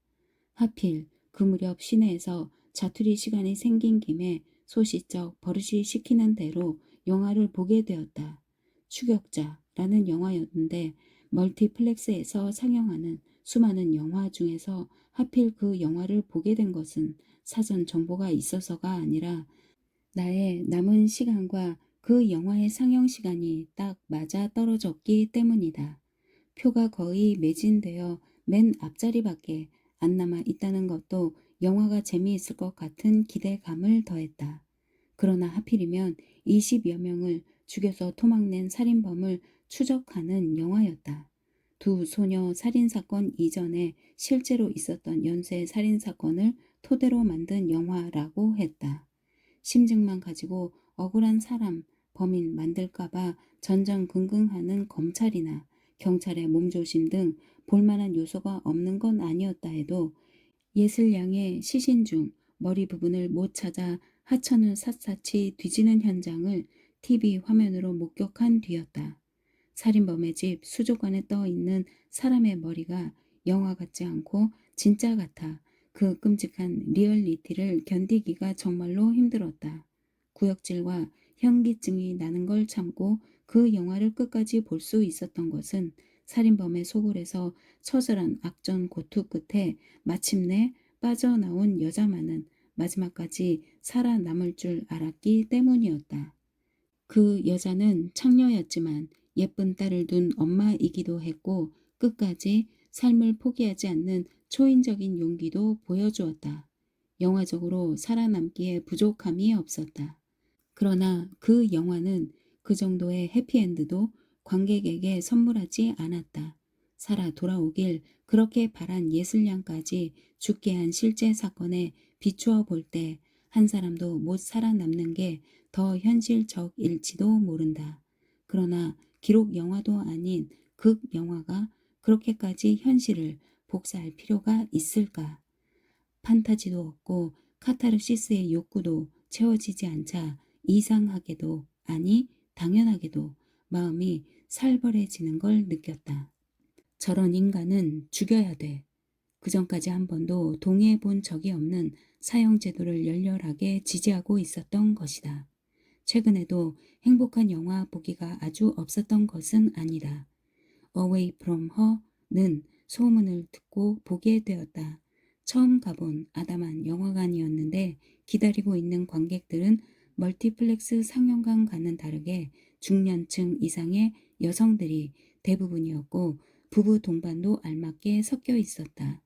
하필 그 무렵 시내에서 자투리 시간이 생긴 김에 소시적 버릇이 시키는 대로 영화를 보게 되었다. 추격자라는 영화였는데 멀티플렉스에서 상영하는 수많은 영화 중에서 하필 그 영화를 보게 된 것은 사전 정보가 있어서가 아니라 나의 남은 시간과 그 영화의 상영 시간이 딱 맞아 떨어졌기 때문이다. 표가 거의 매진되어 맨 앞자리밖에 안 남아 있다는 것도 영화가 재미있을 것 같은 기대감을 더했다. 그러나 하필이면 20여 명을 죽여서 토막낸 살인범을 추적하는 영화였다. 두 소녀 살인사건 이전에 실제로 있었던 연쇄 살인사건을 토대로 만든 영화라고 했다. 심증만 가지고 억울한 사람, 범인 만들까봐 전전긍긍하는 검찰이나 경찰의 몸조심 등 볼만한 요소가 없는 건 아니었다 해도 예슬양의 시신 중 머리 부분을 못 찾아 하천을 샅샅이 뒤지는 현장을 TV 화면으로 목격한 뒤였다. 살인범의 집 수족관에 떠 있는 사람의 머리가 영화 같지 않고 진짜 같아 그 끔찍한 리얼리티를 견디기가 정말로 힘들었다. 구역질과 현기증이 나는 걸 참고 그 영화를 끝까지 볼 수 있었던 것은 살인범의 소굴에서 처절한 악전 고투 끝에 마침내 빠져나온 여자만은 마지막까지 살아남을 줄 알았기 때문이었다. 그 여자는 창녀였지만 예쁜 딸을 둔 엄마이기도 했고 끝까지 삶을 포기하지 않는 초인적인 용기도 보여주었다. 영화적으로 살아남기에 부족함이 없었다. 그러나 그 영화는 그 정도의 해피엔드도 관객에게 선물하지 않았다. 살아 돌아오길 그렇게 바란 예슬양까지 죽게 한 실제 사건에 비추어 볼 때 한 사람도 못 살아남는 게 더 현실적일지도 모른다. 그러나 기록 영화도 아닌 극 영화가 그렇게까지 현실을 복사할 필요가 있을까? 판타지도 없고 카타르시스의 욕구도 채워지지 않자 이상하게도 아니 당연하게도 마음이 살벌해지는 걸 느꼈다. 저런 인간은 죽여야 돼. 그전까지 한 번도 동의해 본 적이 없는 사형제도를 열렬하게 지지하고 있었던 것이다. 최근에도 행복한 영화 보기가 아주 없었던 것은 아니다. Away from her는 소문을 듣고 보게 되었다. 처음 가본 아담한 영화관이었는데 기다리고 있는 관객들은 멀티플렉스 상영관과는 다르게 중년층 이상의 여성들이 대부분이었고 부부 동반도 알맞게 섞여 있었다.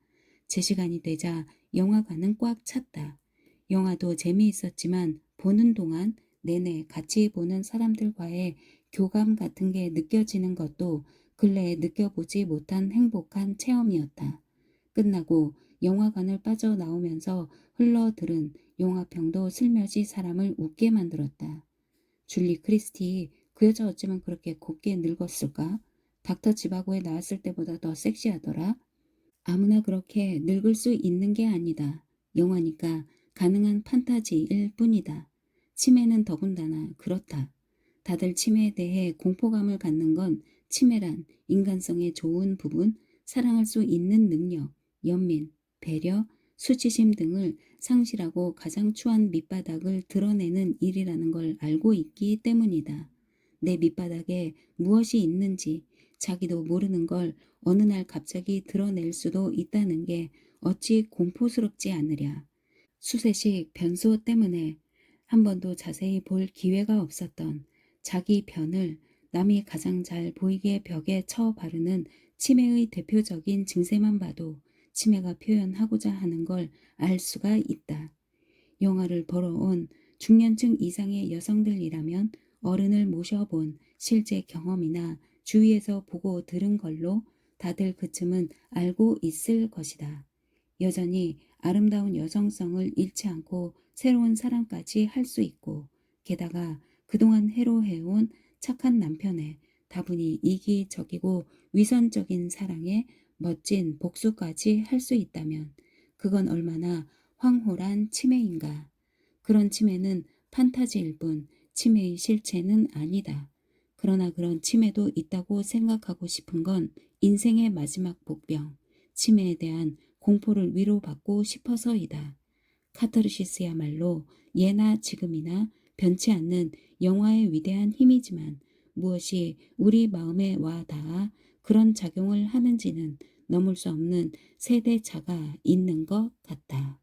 제 시간이 되자 영화관은 꽉 찼다. 영화도 재미있었지만 보는 동안 내내 같이 보는 사람들과의 교감 같은 게 느껴지는 것도 근래에 느껴보지 못한 행복한 체험이었다. 끝나고 영화관을 빠져나오면서 흘러들은 영화평도 슬며시 사람을 웃게 만들었다. 줄리 크리스티, 그 여자 어쩌면 그렇게 곱게 늙었을까? 닥터 지바고에 나왔을 때보다 더 섹시하더라. 아무나 그렇게 늙을 수 있는 게 아니다. 영화니까 가능한 판타지일 뿐이다. 치매는 더군다나 그렇다. 다들 치매에 대해 공포감을 갖는 건 치매란 인간성의 좋은 부분, 사랑할 수 있는 능력, 연민, 배려, 수치심 등을 상실하고 가장 추한 밑바닥을 드러내는 일이라는 걸 알고 있기 때문이다. 내 밑바닥에 무엇이 있는지 자기도 모르는 걸 어느 날 갑자기 드러낼 수도 있다는 게 어찌 공포스럽지 않으랴. 수세식 변소 때문에 한 번도 자세히 볼 기회가 없었던 자기 변을 남이 가장 잘 보이게 벽에 쳐 바르는 치매의 대표적인 증세만 봐도 치매가 표현하고자 하는 걸 알 수가 있다. 영화를 보러 온 중년층 이상의 여성들이라면 어른을 모셔본 실제 경험이나 주위에서 보고 들은 걸로 다들 그쯤은 알고 있을 것이다. 여전히 아름다운 여성성을 잃지 않고 새로운 사랑까지 할 수 있고 게다가 그동안 해로해온 착한 남편의 다분히 이기적이고 위선적인 사랑에 멋진 복수까지 할 수 있다면 그건 얼마나 황홀한 치매인가? 그런 치매는 판타지일 뿐 치매의 실체는 아니다. 그러나 그런 치매도 있다고 생각하고 싶은 건 인생의 마지막 복병, 치매에 대한 공포를 위로받고 싶어서이다. 카타르시스야말로 예나 지금이나 변치 않는 영화의 위대한 힘이지만 무엇이 우리 마음에 와 닿아 그런 작용을 하는지는 넘을 수 없는 세대 차가 있는 것 같다.